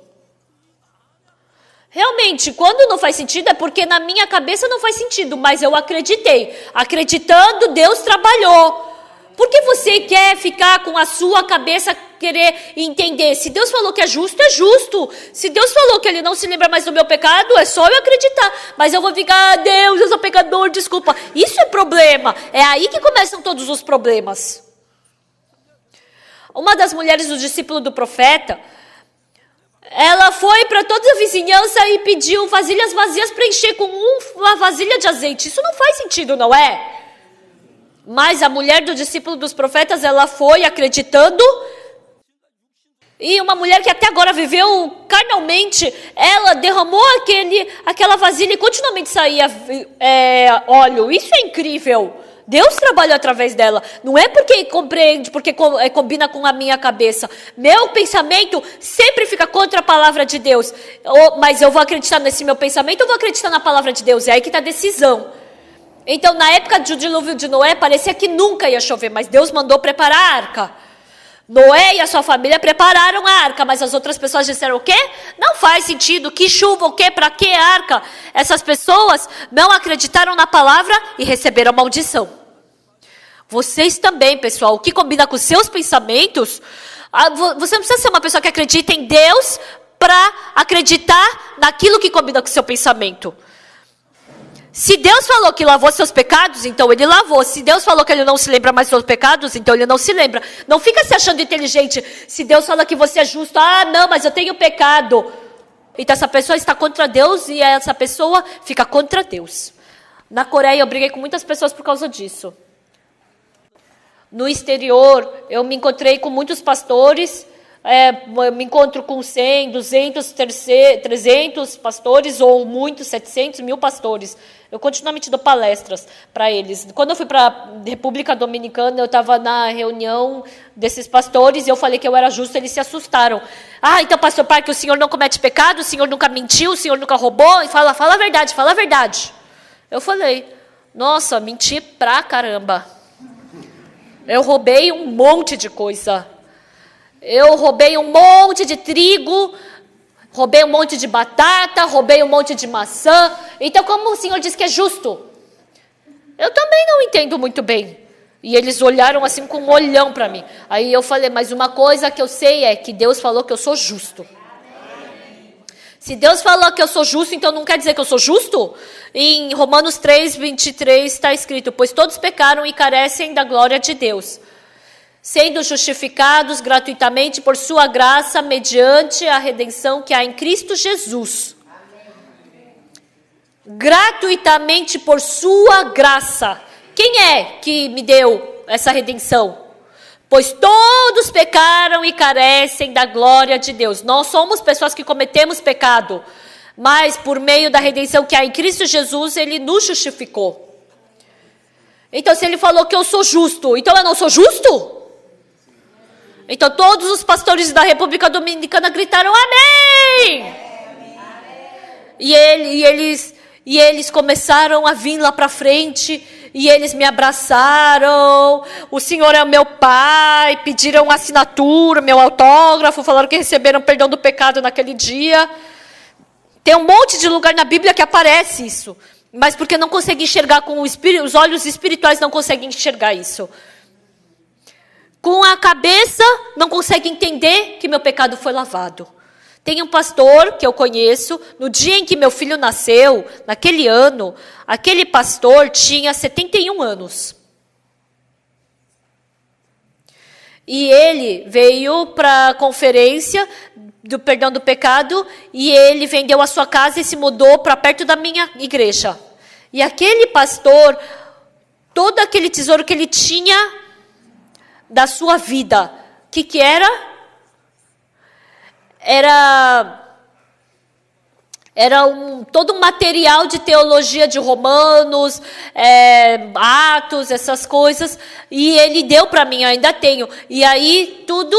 Realmente, quando não faz sentido, é porque na minha cabeça não faz sentido, mas eu acreditei. Acreditando, Deus trabalhou. Por que você quer ficar com a sua cabeça, querer entender? Se Deus falou que é justo, é justo. Se Deus falou que Ele não se lembra mais do meu pecado, é só eu acreditar. Mas eu vou ficar, Deus, eu sou pecador, desculpa. Isso é problema. É aí que começam todos os problemas. Uma das mulheres do discípulo do profeta, Ela foi para toda a vizinhança e pediu vasilhas vazias para encher com uma vasilha de azeite. Isso não faz sentido, não é? Mas a mulher do discípulo dos profetas, ela foi acreditando. E uma mulher que até agora viveu carnalmente, ela derramou aquela vasilha e continuamente saía óleo. Isso é incrível. Deus trabalha através dela. Não é porque compreende, porque combina com a minha cabeça. Meu pensamento sempre fica contra a palavra de Deus. Mas eu vou acreditar nesse meu pensamento ou vou acreditar na palavra de Deus? É aí que está a decisão. Então, na época do dilúvio de Noé, parecia que nunca ia chover, mas Deus mandou preparar a arca. Noé e a sua família prepararam a arca, mas as outras pessoas disseram o quê? Não faz sentido, que chuva, o quê? Para que arca? Essas pessoas não acreditaram na palavra e receberam maldição. Vocês também, pessoal, o que combina com os seus pensamentos, você não precisa ser uma pessoa que acredita em Deus para acreditar naquilo que combina com o seu pensamento. Se Deus falou que lavou seus pecados, então ele lavou. Se Deus falou que ele não se lembra mais dos seus pecados, então ele não se lembra. Não fica se achando inteligente. Se Deus fala que você é justo, não, mas eu tenho pecado. Então essa pessoa está contra Deus e essa pessoa fica contra Deus. Na Coreia eu briguei com muitas pessoas por causa disso. No exterior eu me encontrei com muitos pastores. Eu me encontro com 100, 200, 300 pastores, ou muitos, 700, 1000 pastores. Eu continuamente dou palestras para eles. Quando eu fui para a República Dominicana, eu estava na reunião desses pastores e eu falei que eu era justo, eles se assustaram. Então, pastor Parque, o senhor não comete pecado, o senhor nunca mentiu, o senhor nunca roubou? E fala a verdade, fala a verdade. Eu falei, nossa, menti pra caramba. Eu roubei um monte de coisa. Eu roubei um monte de trigo, roubei um monte de batata, roubei um monte de maçã. Então, como o senhor diz que é justo? Eu também não entendo muito bem. E eles olharam assim com um olhão para mim. Aí eu falei, mas uma coisa que eu sei é que Deus falou que eu sou justo. Se Deus falou que eu sou justo, então não quer dizer que eu sou justo? Em Romanos 3, 23 está escrito, pois todos pecaram e carecem da glória de Deus, sendo justificados gratuitamente por sua graça, mediante a redenção que há em Cristo Jesus. Gratuitamente por sua graça. Quem é que me deu essa redenção? Pois todos pecaram e carecem da glória de Deus. Nós somos pessoas que cometemos pecado, mas por meio da redenção que há em Cristo Jesus, Ele nos justificou. Então, se Ele falou que eu sou justo, então eu não sou justo? Então, todos os pastores da República Dominicana gritaram amém! E eles começaram a vir lá para frente, e eles me abraçaram. O Senhor é o meu Pai, pediram assinatura, meu autógrafo, falaram que receberam perdão do pecado naquele dia. Tem um monte de lugar na Bíblia que aparece isso, mas porque não conseguem enxergar com os olhos espirituais, não conseguem enxergar isso. Com a cabeça, não consegue entender que meu pecado foi lavado. Tem um pastor que eu conheço, no dia em que meu filho nasceu, naquele ano, aquele pastor tinha 71 anos. E ele veio para a conferência do perdão do pecado, e ele vendeu a sua casa e se mudou para perto da minha igreja. E aquele pastor, todo aquele tesouro que ele tinha da sua vida, o que era? Era todo um material de teologia de Romanos, Atos, essas coisas, e ele deu para mim, eu ainda tenho. E aí tudo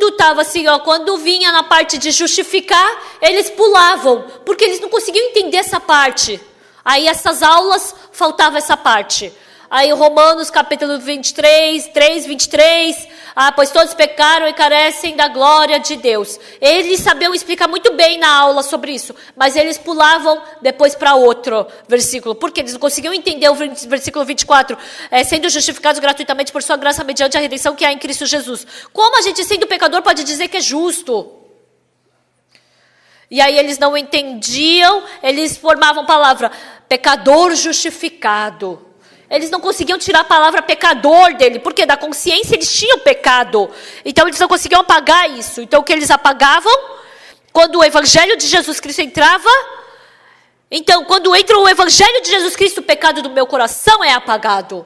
estava assim, quando vinha na parte de justificar, eles pulavam, porque eles não conseguiam entender essa parte. Aí essas aulas, faltava essa parte. Aí Romanos capítulo 23, 3, 23, pois todos pecaram e carecem da glória de Deus. Eles sabiam explicar muito bem na aula sobre isso, mas eles pulavam depois para outro versículo, porque eles não conseguiam entender o versículo 24, sendo justificados gratuitamente por sua graça mediante a redenção que há em Cristo Jesus. Como a gente, sendo pecador, pode dizer que é justo? E aí eles não entendiam, eles formavam a palavra pecador justificado. Eles não conseguiam tirar a palavra pecador dele, porque da consciência eles tinham pecado. Então eles não conseguiam apagar isso. Então o que eles apagavam? Quando o evangelho de Jesus Cristo entrava, então, quando entra o evangelho de Jesus Cristo, o pecado do meu coração é apagado.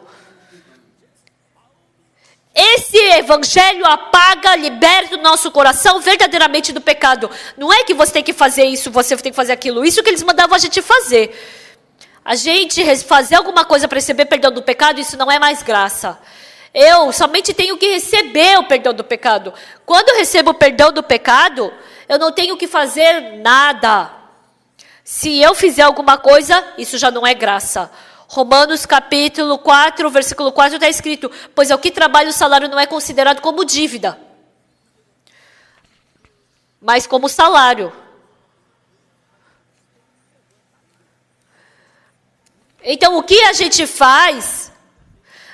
Esse evangelho apaga, liberta o nosso coração verdadeiramente do pecado. Não é que você tem que fazer isso, você tem que fazer aquilo. Isso que eles mandavam a gente fazer. A gente fazer alguma coisa para receber perdão do pecado, isso não é mais graça. Eu somente tenho que receber o perdão do pecado. Quando eu recebo o perdão do pecado, eu não tenho que fazer nada. Se eu fizer alguma coisa, isso já não é graça. Romanos capítulo 4, versículo 4 está escrito: pois ao que trabalha o salário não é considerado como dívida, mas como salário. Então o que a gente faz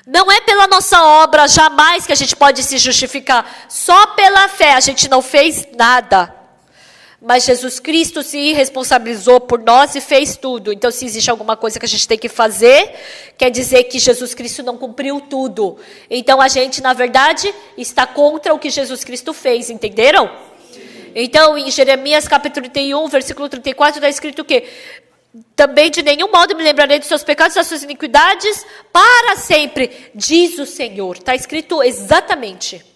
não é pela nossa obra, jamais que a gente pode se justificar. Só pela fé, a gente não fez nada. Mas Jesus Cristo se responsabilizou por nós e fez tudo. Então, se existe alguma coisa que a gente tem que fazer, quer dizer que Jesus Cristo não cumpriu tudo. Então, a gente, na verdade, está contra o que Jesus Cristo fez, entenderam? Então, em Jeremias capítulo 31, versículo 34, está escrito o quê? Também de nenhum modo me lembrarei dos seus pecados, das suas iniquidades, para sempre, diz o Senhor. Está escrito exatamente.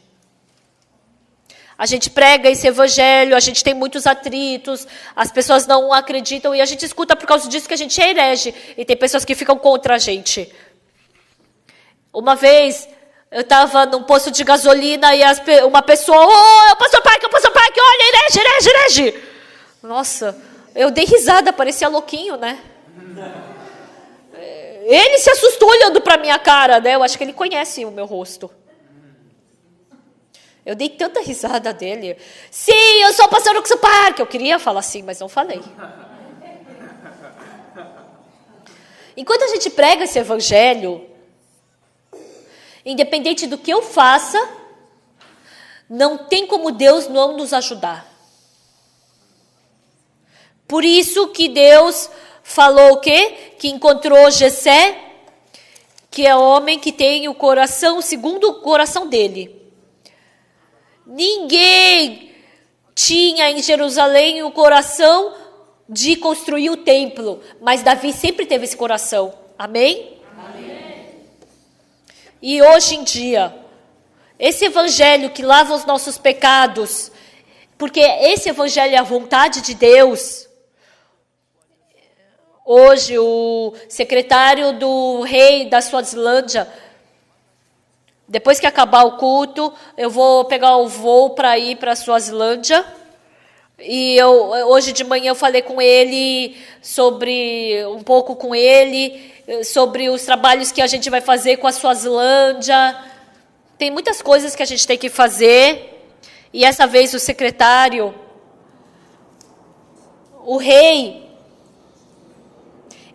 A gente prega esse evangelho, a gente tem muitos atritos, as pessoas não acreditam e a gente escuta por causa disso que a gente é herege. E tem pessoas que ficam contra a gente. Uma vez, eu estava num posto de gasolina e uma pessoa, ô, pastor Parque, olha, herege. Nossa, eu dei risada, parecia louquinho, né? Ele se assustou olhando para minha cara, né? Eu acho que ele conhece o meu rosto. Eu dei tanta risada dele. Sim, eu sou o pastor Uxo Parque. Eu queria falar assim, mas não falei. Enquanto a gente prega esse evangelho, independente do que eu faça, não tem como Deus não nos ajudar. Por isso que Deus falou o quê? Que encontrou Jessé, que é homem que tem o coração segundo o coração dele. Ninguém tinha em Jerusalém o coração de construir o templo, mas Davi sempre teve esse coração. Amém? Amém. E hoje em dia, esse evangelho que lava os nossos pecados, porque esse evangelho é a vontade de Deus. Hoje, o secretário do rei da Suazilândia, depois que acabar o culto, eu vou pegar o voo para ir para a Suazilândia. E hoje de manhã eu falei com ele sobre os trabalhos que a gente vai fazer com a Suazilândia. Tem muitas coisas que a gente tem que fazer. E essa vez o secretário, o rei,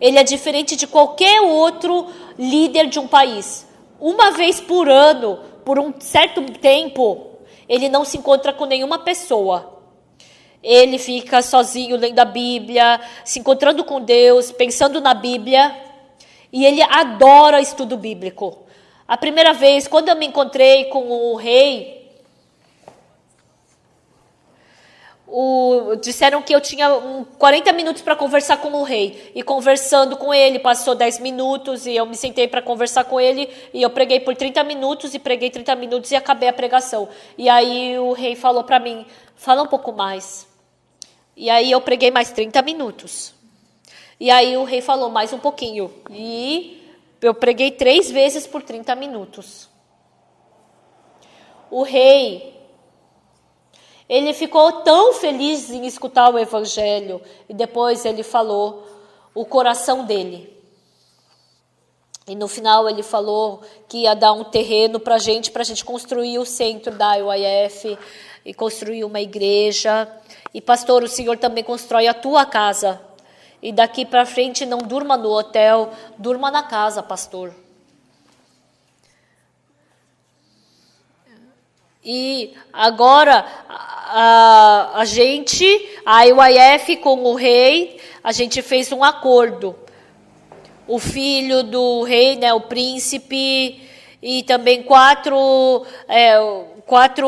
ele é diferente de qualquer outro líder de um país. Uma vez por ano, por um certo tempo, ele não se encontra com nenhuma pessoa. Ele fica sozinho lendo a Bíblia, se encontrando com Deus, pensando na Bíblia. E ele adora estudo bíblico. A primeira vez, quando eu me encontrei com o rei, disseram que eu tinha 40 minutos para conversar com o rei. E conversando com ele, passou 10 minutos e eu me sentei para conversar com ele. E eu preguei por 30 minutos e preguei 30 minutos e acabei a pregação. E aí o rei falou para mim, fala um pouco mais. E aí eu preguei mais 30 minutos. E aí o rei falou mais um pouquinho. E eu preguei 3 vezes por 30 minutos. O rei, ele ficou tão feliz em escutar o evangelho. E depois ele falou o coração dele. E no final ele falou que ia dar um terreno para a gente construir o centro da IYF e construir uma igreja. E pastor, o Senhor também constrói a tua casa. E daqui para frente não durma no hotel, durma na casa, pastor. E agora a IYF com o rei, a gente fez um acordo. O filho do rei, né, o príncipe, e também quatro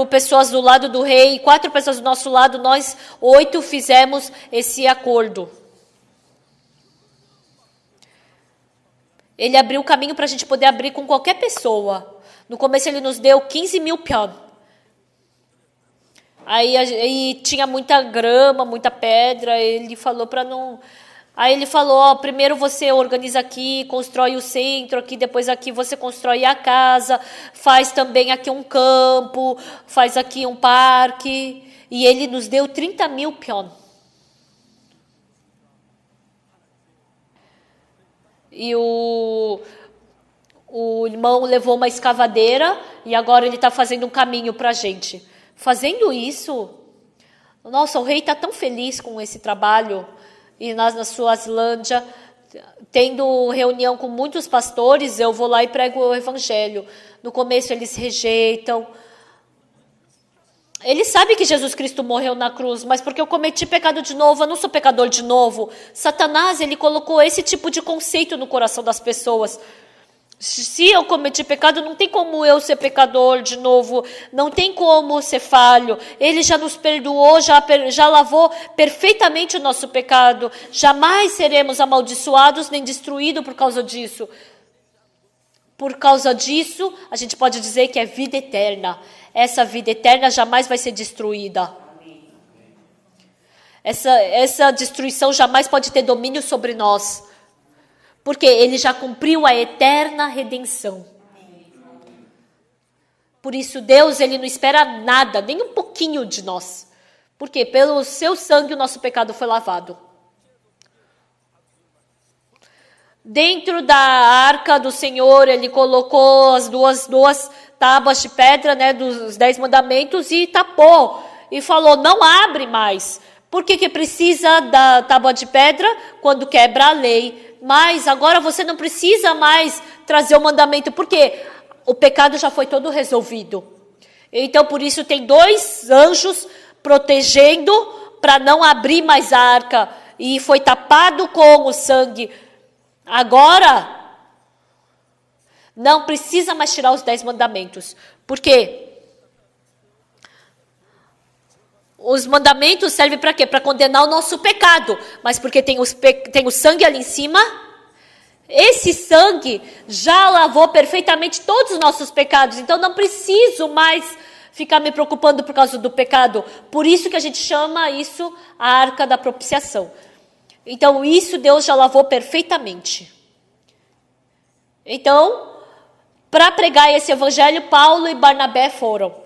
pessoas do lado do rei, 4 pessoas do nosso lado, nós 8 fizemos esse acordo. Ele abriu o caminho para a gente poder abrir com qualquer pessoa. No começo ele nos deu 15 mil pion. Aí tinha muita grama, muita pedra, ele falou para não... Aí ele falou, ó, primeiro você organiza aqui, constrói o centro aqui, depois aqui você constrói a casa, faz também aqui um campo, faz aqui um parque. E ele nos deu 30 mil pion. E o irmão levou uma escavadeira e agora ele está fazendo um caminho para a gente. Fazendo isso, nossa, o rei está tão feliz com esse trabalho. E na Suazilândia, tendo reunião com muitos pastores, eu vou lá e prego o evangelho. No começo eles rejeitam. Eles sabem que Jesus Cristo morreu na cruz, mas porque eu cometi pecado de novo, eu não sou pecador de novo. Satanás, ele colocou esse tipo de conceito no coração das pessoas. Se eu cometi pecado, não tem como eu ser pecador de novo, não tem como ser falho. Ele já nos perdoou, já lavou perfeitamente o nosso pecado. Jamais seremos amaldiçoados nem destruídos por causa disso. Por causa disso, a gente pode dizer que é vida eterna. Essa vida eterna jamais vai ser destruída. Essa destruição jamais pode ter domínio sobre nós. Porque ele já cumpriu a eterna redenção. Por isso, Deus, ele não espera nada, nem um pouquinho de nós. Porque pelo seu sangue o nosso pecado foi lavado. Dentro da arca do Senhor, ele colocou as duas tábuas de pedra, né, dos 10 mandamentos e tapou. E falou, não abre mais. Por que precisa da tábua de pedra? Quando quebra a lei. Mas agora você não precisa mais trazer o mandamento, porque o pecado já foi todo resolvido. Então, por isso, tem 2 anjos protegendo para não abrir mais a arca. E foi tapado com o sangue. Agora, não precisa mais tirar os 10 mandamentos. Por quê? Os mandamentos servem para quê? Para condenar o nosso pecado. Mas porque tem o sangue ali em cima. Esse sangue já lavou perfeitamente todos os nossos pecados. Então não preciso mais ficar me preocupando por causa do pecado. Por isso que a gente chama isso a arca da propiciação. Então isso Deus já lavou perfeitamente. Então, para pregar esse evangelho, Paulo e Barnabé foram.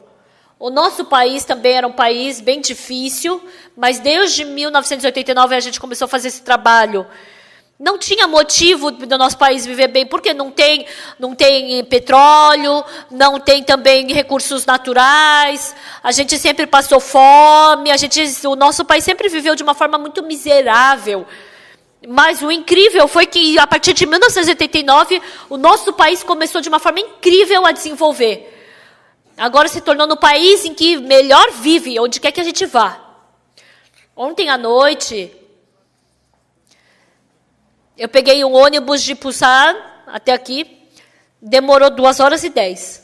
O nosso país também era um país bem difícil, mas desde 1989 a gente começou a fazer esse trabalho. Não tinha motivo do nosso país viver bem, porque não tem petróleo, não tem também recursos naturais, a gente sempre passou fome, o nosso país sempre viveu de uma forma muito miserável. Mas o incrível foi que, a partir de 1989, o nosso país começou de uma forma incrível a desenvolver. Agora se tornou no país em que melhor vive, onde quer que a gente vá. Ontem à noite, eu peguei um ônibus de Busan até aqui, demorou 2h10.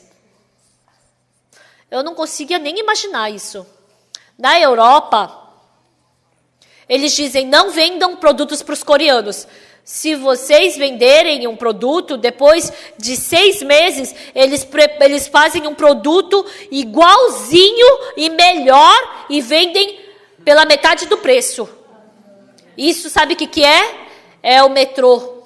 Eu não conseguia nem imaginar isso. Na Europa, eles dizem, não vendam produtos para os coreanos. Se vocês venderem um produto, depois de 6 meses, eles fazem um produto igualzinho e melhor e vendem pela metade do preço. Isso sabe o que é? É o metrô.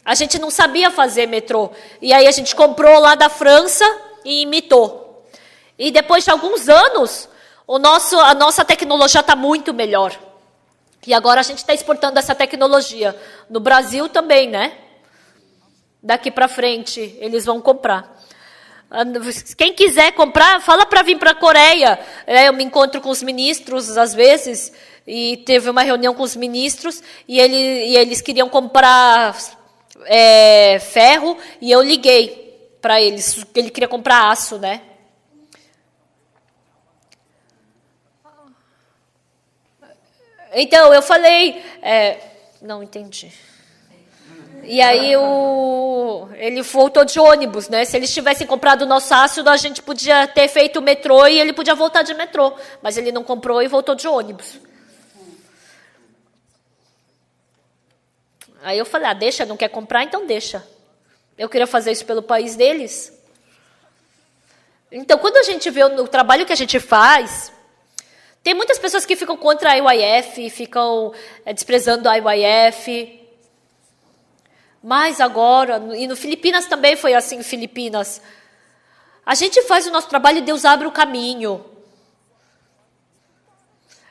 A gente não sabia fazer metrô. E aí a gente comprou lá da França e imitou. E depois de alguns anos, a nossa tecnologia está muito melhor. E agora a gente está exportando essa tecnologia. No Brasil também, né? Daqui para frente, eles vão comprar. Quem quiser comprar, fala para vir para a Coreia. Eu me encontro com os ministros, às vezes, e teve uma reunião com os ministros, e eles queriam comprar ferro, e eu liguei para eles, que ele queria comprar aço, né? Então, eu falei... não entendi. E aí, ele voltou de ônibus, né? Se eles tivessem comprado o nosso ácido, a gente podia ter feito o metrô e ele podia voltar de metrô. Mas ele não comprou e voltou de ônibus. Aí eu falei, deixa, não quer comprar, então deixa. Eu queria fazer isso pelo país deles. Então, quando a gente vê o trabalho que a gente faz, tem muitas pessoas que ficam contra a IYF, ficam desprezando a IYF. Mas agora, e no Filipinas também foi assim, Filipinas. A gente faz o nosso trabalho e Deus abre o caminho.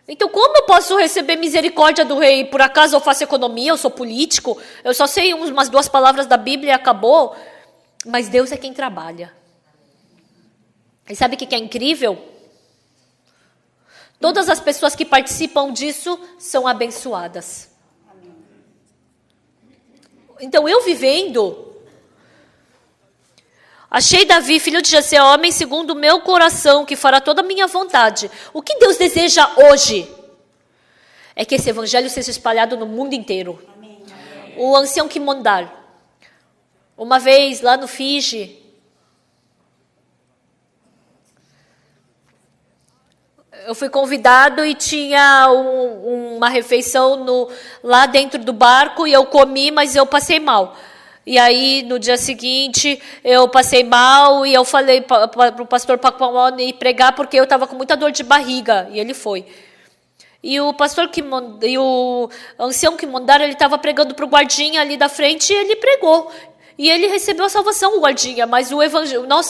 Então, como eu posso receber misericórdia do rei? Por acaso eu faço economia, eu sou político, eu só sei umas 2 palavras da Bíblia e acabou. Mas Deus é quem trabalha. E sabe o que é incrível? Todas as pessoas que participam disso são abençoadas. Então, eu vivendo, achei Davi, filho de Jessé, homem segundo o meu coração, que fará toda a minha vontade. O que Deus deseja hoje é que esse evangelho seja espalhado no mundo inteiro. Amém. O ancião Kimondar, uma vez lá no Fiji, eu fui convidado e tinha uma refeição lá dentro do barco e eu comi, mas eu passei mal. E aí, no dia seguinte, eu passei mal e eu falei para o pastor Pacuamone ir pregar porque eu estava com muita dor de barriga. E ele foi. E o pastor e o ancião Kimondar, ele estava pregando para o guardinha ali da frente e ele pregou. E ele recebeu a salvação, o guardinha. Mas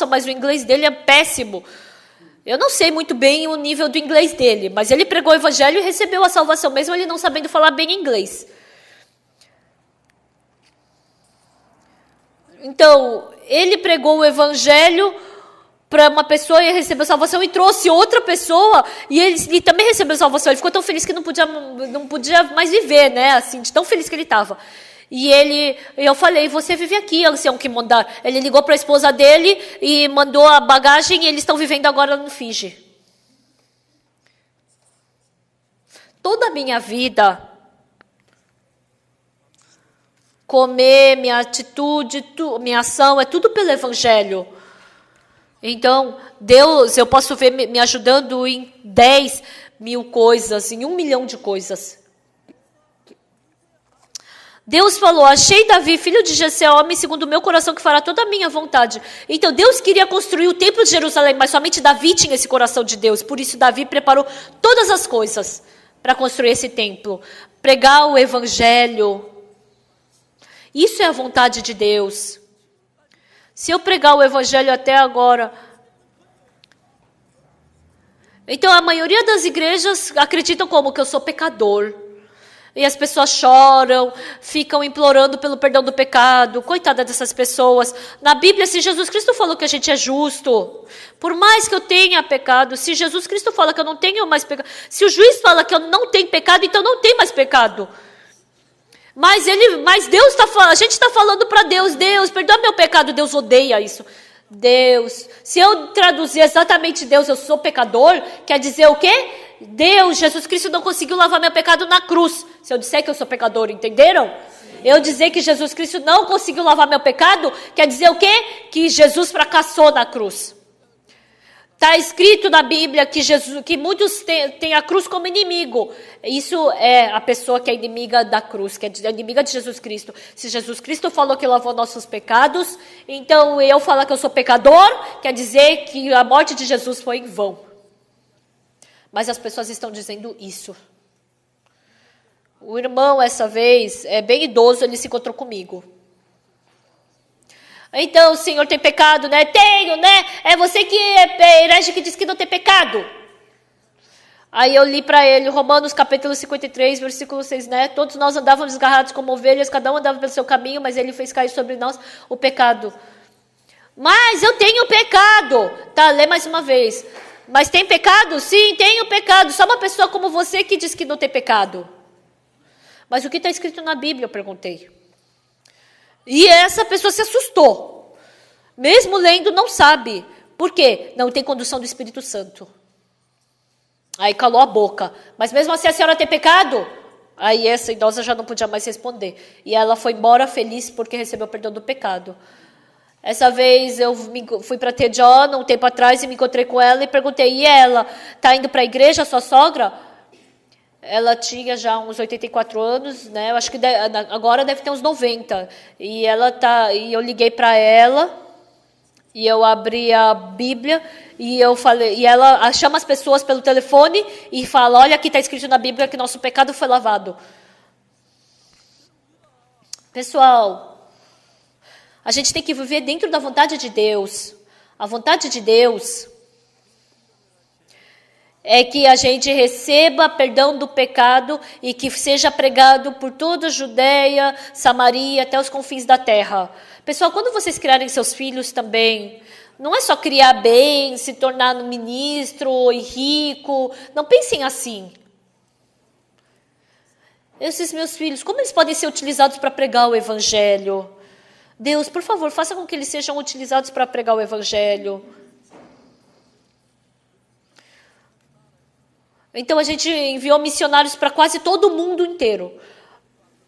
mas o inglês dele é péssimo. Eu não sei muito bem o nível do inglês dele, mas ele pregou o evangelho e recebeu a salvação, mesmo ele não sabendo falar bem inglês. Então, ele pregou o evangelho para uma pessoa e recebeu salvação e trouxe outra pessoa e ele também recebeu salvação. Ele ficou tão feliz que não podia mais viver, né? Assim, de tão feliz que ele estava. E eu falei, você vive aqui, ancião Kimondar. Ele ligou para a esposa dele e mandou a bagagem e eles estão vivendo agora no Fiji. Toda a minha vida, comer, minha atitude, minha ação, é tudo pelo evangelho. Então, Deus, eu posso ver me ajudando em 10.000 coisas, em 1 milhão de coisas. Deus falou, achei Davi, filho de Jessé, homem segundo o meu coração, que fará toda a minha vontade. Então, Deus queria construir o templo de Jerusalém, mas somente Davi tinha esse coração de Deus. Por isso, Davi preparou todas as coisas para construir esse templo. Pregar o evangelho. Isso é a vontade de Deus. Se eu pregar o evangelho até agora... Então, a maioria das igrejas acreditam como? Que eu sou pecador. E as pessoas choram, ficam implorando pelo perdão do pecado. Coitada dessas pessoas. Na Bíblia, se Jesus Cristo falou que a gente é justo, por mais que eu tenha pecado, se Jesus Cristo fala que eu não tenho mais pecado, se o juiz fala que eu não tenho pecado, então não tem mais pecado. Mas Deus está falando, a gente está falando para Deus, Deus, perdoa meu pecado, Deus odeia isso. Deus, se eu traduzir exatamente Deus, eu sou pecador, quer dizer o quê? Deus, Jesus Cristo não conseguiu lavar meu pecado na cruz. Se eu disser que eu sou pecador, entenderam? Sim. Eu dizer que Jesus Cristo não conseguiu lavar meu pecado, quer dizer o quê? Que Jesus fracassou na cruz. Está escrito na Bíblia que muitos têm a cruz como inimigo. Isso é a pessoa que é inimiga da cruz, que é inimiga de Jesus Cristo. Se Jesus Cristo falou que lavou nossos pecados, então eu falar que eu sou pecador, quer dizer que a morte de Jesus foi em vão. Mas as pessoas estão dizendo isso. O irmão, essa vez, é bem idoso, ele se encontrou comigo. Então, o senhor tem pecado, né? Tenho, né? É você que é herege que diz que não tem pecado. Aí eu li para ele, Romanos capítulo 53, versículo 6, né? Todos nós andávamos desgarrados como ovelhas, cada um andava pelo seu caminho, mas ele fez cair sobre nós o pecado. Mas eu tenho pecado. Tá, lê mais uma vez. Mas tem pecado? Sim, tenho pecado. Só uma pessoa como você que diz que não tem pecado. Mas o que está escrito na Bíblia, eu perguntei. E essa pessoa se assustou. Mesmo lendo, não sabe. Por quê? Não tem condução do Espírito Santo. Aí calou a boca. Mas mesmo assim a senhora tem pecado? Aí essa idosa já não podia mais responder. E ela foi embora feliz porque recebeu o perdão do pecado. Essa vez eu fui para Tejon, um tempo atrás, e me encontrei com ela e perguntei, e ela, tá indo para a igreja, sua sogra? Ela tinha já uns 84 anos, né? Eu acho que agora deve ter uns 90. E eu liguei para ela, e eu abri a Bíblia, e eu falei, e ela chama as pessoas pelo telefone e fala, olha, aqui está escrito na Bíblia que nosso pecado foi lavado. Pessoal, a gente tem que viver dentro da vontade de Deus. A vontade de Deus é que a gente receba perdão do pecado e que seja pregado por toda a Judeia, Samaria, até os confins da terra. Pessoal, quando vocês criarem seus filhos também, não é só criar bem, se tornar um ministro e rico. Não pensem assim. Esses meus filhos, como eles podem ser utilizados para pregar o evangelho? Deus, por favor, faça com que eles sejam utilizados para pregar o evangelho. Então, a gente enviou missionários para quase todo o mundo inteiro.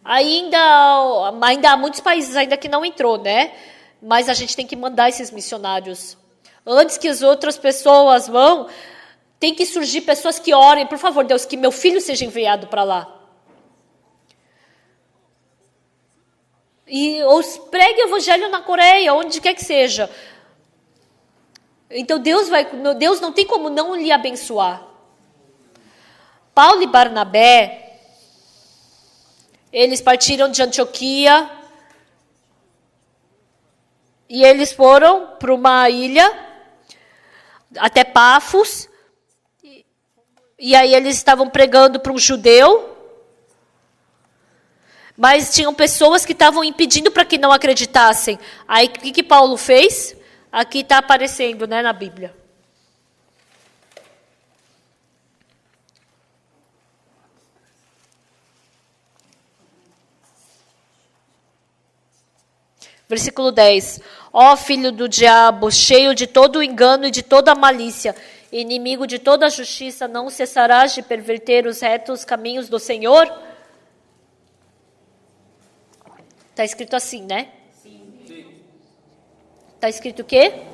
Ainda há muitos países ainda que não entrou, né? Mas a gente tem que mandar esses missionários. Antes que as outras pessoas vão, tem que surgir pessoas que orem. Por favor, Deus, que meu filho seja enviado para lá. Ou pregue o evangelho na Coreia, onde quer que seja. Então, Deus não tem como não lhe abençoar. Paulo e Barnabé, eles partiram de Antioquia e eles foram para uma ilha, até Pafos, e aí eles estavam pregando para um judeu, mas tinham pessoas que estavam impedindo para que não acreditassem. Aí o que Paulo fez? Aqui está aparecendo, né, na Bíblia. Versículo 10. Ó filho do diabo, cheio de todo o engano e de toda a malícia, inimigo de toda a justiça, não cessarás de perverter os retos caminhos do Senhor? Está escrito assim, né? Sim. Está escrito o quê?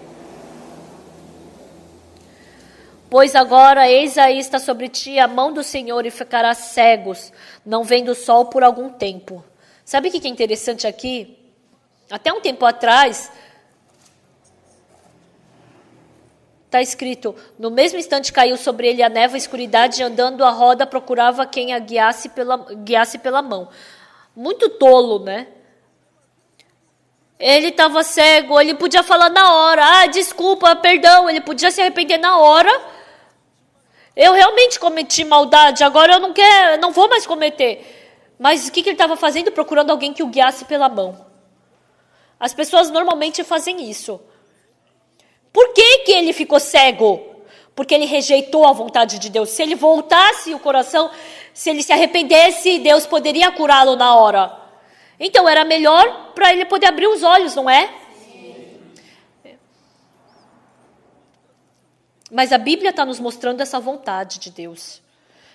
Pois agora, eis aí está sobre ti a mão do Senhor e ficarás cegos, não vendo o sol por algum tempo. Sabe o que é interessante aqui? Até um tempo atrás, está escrito, no mesmo instante caiu sobre ele a névoa e a escuridade, e andando a roda procurava quem a guiasse pela mão. Muito tolo, né? Ele estava cego, ele podia falar na hora, desculpa, perdão, ele podia se arrepender na hora. Eu realmente cometi maldade, agora eu não vou mais cometer. Mas o que ele estava fazendo? Procurando alguém que o guiasse pela mão. As pessoas normalmente fazem isso. Por que ele ficou cego? Porque ele rejeitou a vontade de Deus. Se ele voltasse o coração, se ele se arrependesse, Deus poderia curá-lo na hora. Então era melhor para ele poder abrir os olhos, não é? Sim. Mas a Bíblia está nos mostrando essa vontade de Deus.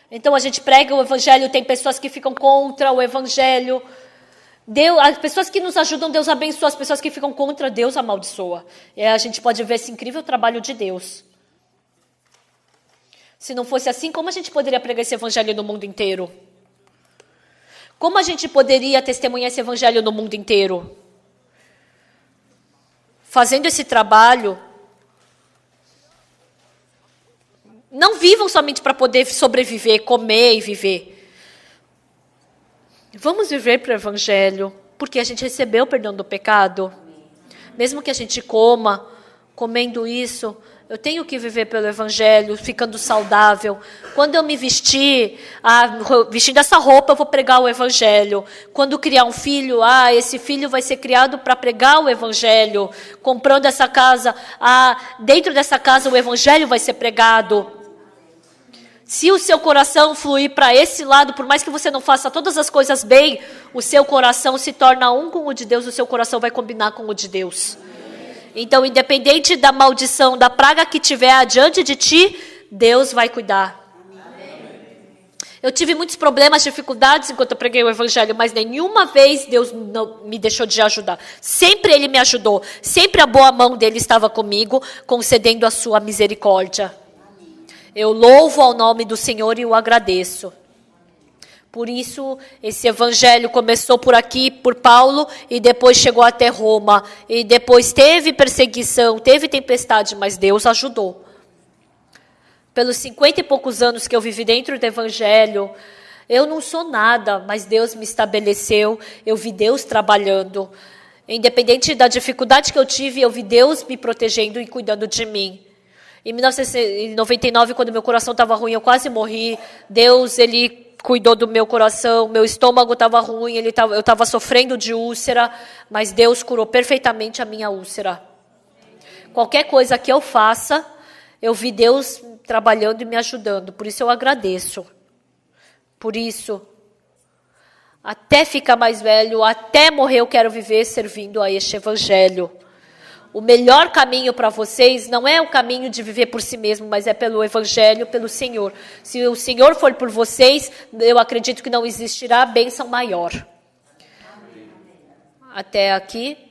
Então a gente prega o evangelho, tem pessoas que ficam contra o evangelho. As pessoas que nos ajudam, Deus abençoa. As pessoas que ficam contra, Deus amaldiçoa. E a gente pode ver esse incrível trabalho de Deus. Se não fosse assim, como a gente poderia pregar esse evangelho no mundo inteiro? Como a gente poderia testemunhar esse evangelho no mundo inteiro? Fazendo esse trabalho. Não vivam somente para poder sobreviver, comer e viver. Vamos viver para o evangelho, porque a gente recebeu o perdão do pecado. Mesmo que a gente comendo isso, eu tenho que viver pelo evangelho, ficando saudável. Quando eu me vestir, vestindo essa roupa, eu vou pregar o evangelho. Quando criar um filho, esse filho vai ser criado para pregar o evangelho. Comprando essa casa, dentro dessa casa o evangelho vai ser pregado. Se o seu coração fluir para esse lado, por mais que você não faça todas as coisas bem, o seu coração se torna um com o de Deus, o seu coração vai combinar com o de Deus. Então, independente da maldição, da praga que tiver adiante de ti, Deus vai cuidar. Eu tive muitos problemas, dificuldades enquanto eu preguei o evangelho, mas nenhuma vez Deus não me deixou de ajudar. Sempre Ele me ajudou. Sempre a boa mão dEle estava comigo, concedendo a sua misericórdia. Eu louvo ao nome do Senhor e o agradeço. Por isso, esse evangelho começou por aqui, por Paulo, e depois chegou até Roma. E depois teve perseguição, teve tempestade, mas Deus ajudou. Pelos 50 e poucos anos que eu vivi dentro do evangelho, eu não sou nada, mas Deus me estabeleceu, eu vi Deus trabalhando. Independente da dificuldade que eu tive, eu vi Deus me protegendo e cuidando de mim. Em 1999, quando meu coração estava ruim, eu quase morri. Deus, Ele cuidou do meu coração, meu estômago estava ruim, eu estava sofrendo de úlcera, mas Deus curou perfeitamente a minha úlcera. Qualquer coisa que eu faça, eu vi Deus trabalhando e me ajudando, por isso eu agradeço. Por isso, até ficar mais velho, até morrer, eu quero viver servindo a este evangelho. O melhor caminho para vocês não é o caminho de viver por si mesmo, mas é pelo evangelho, pelo Senhor. Se o Senhor for por vocês, eu acredito que não existirá bênção maior. Até aqui.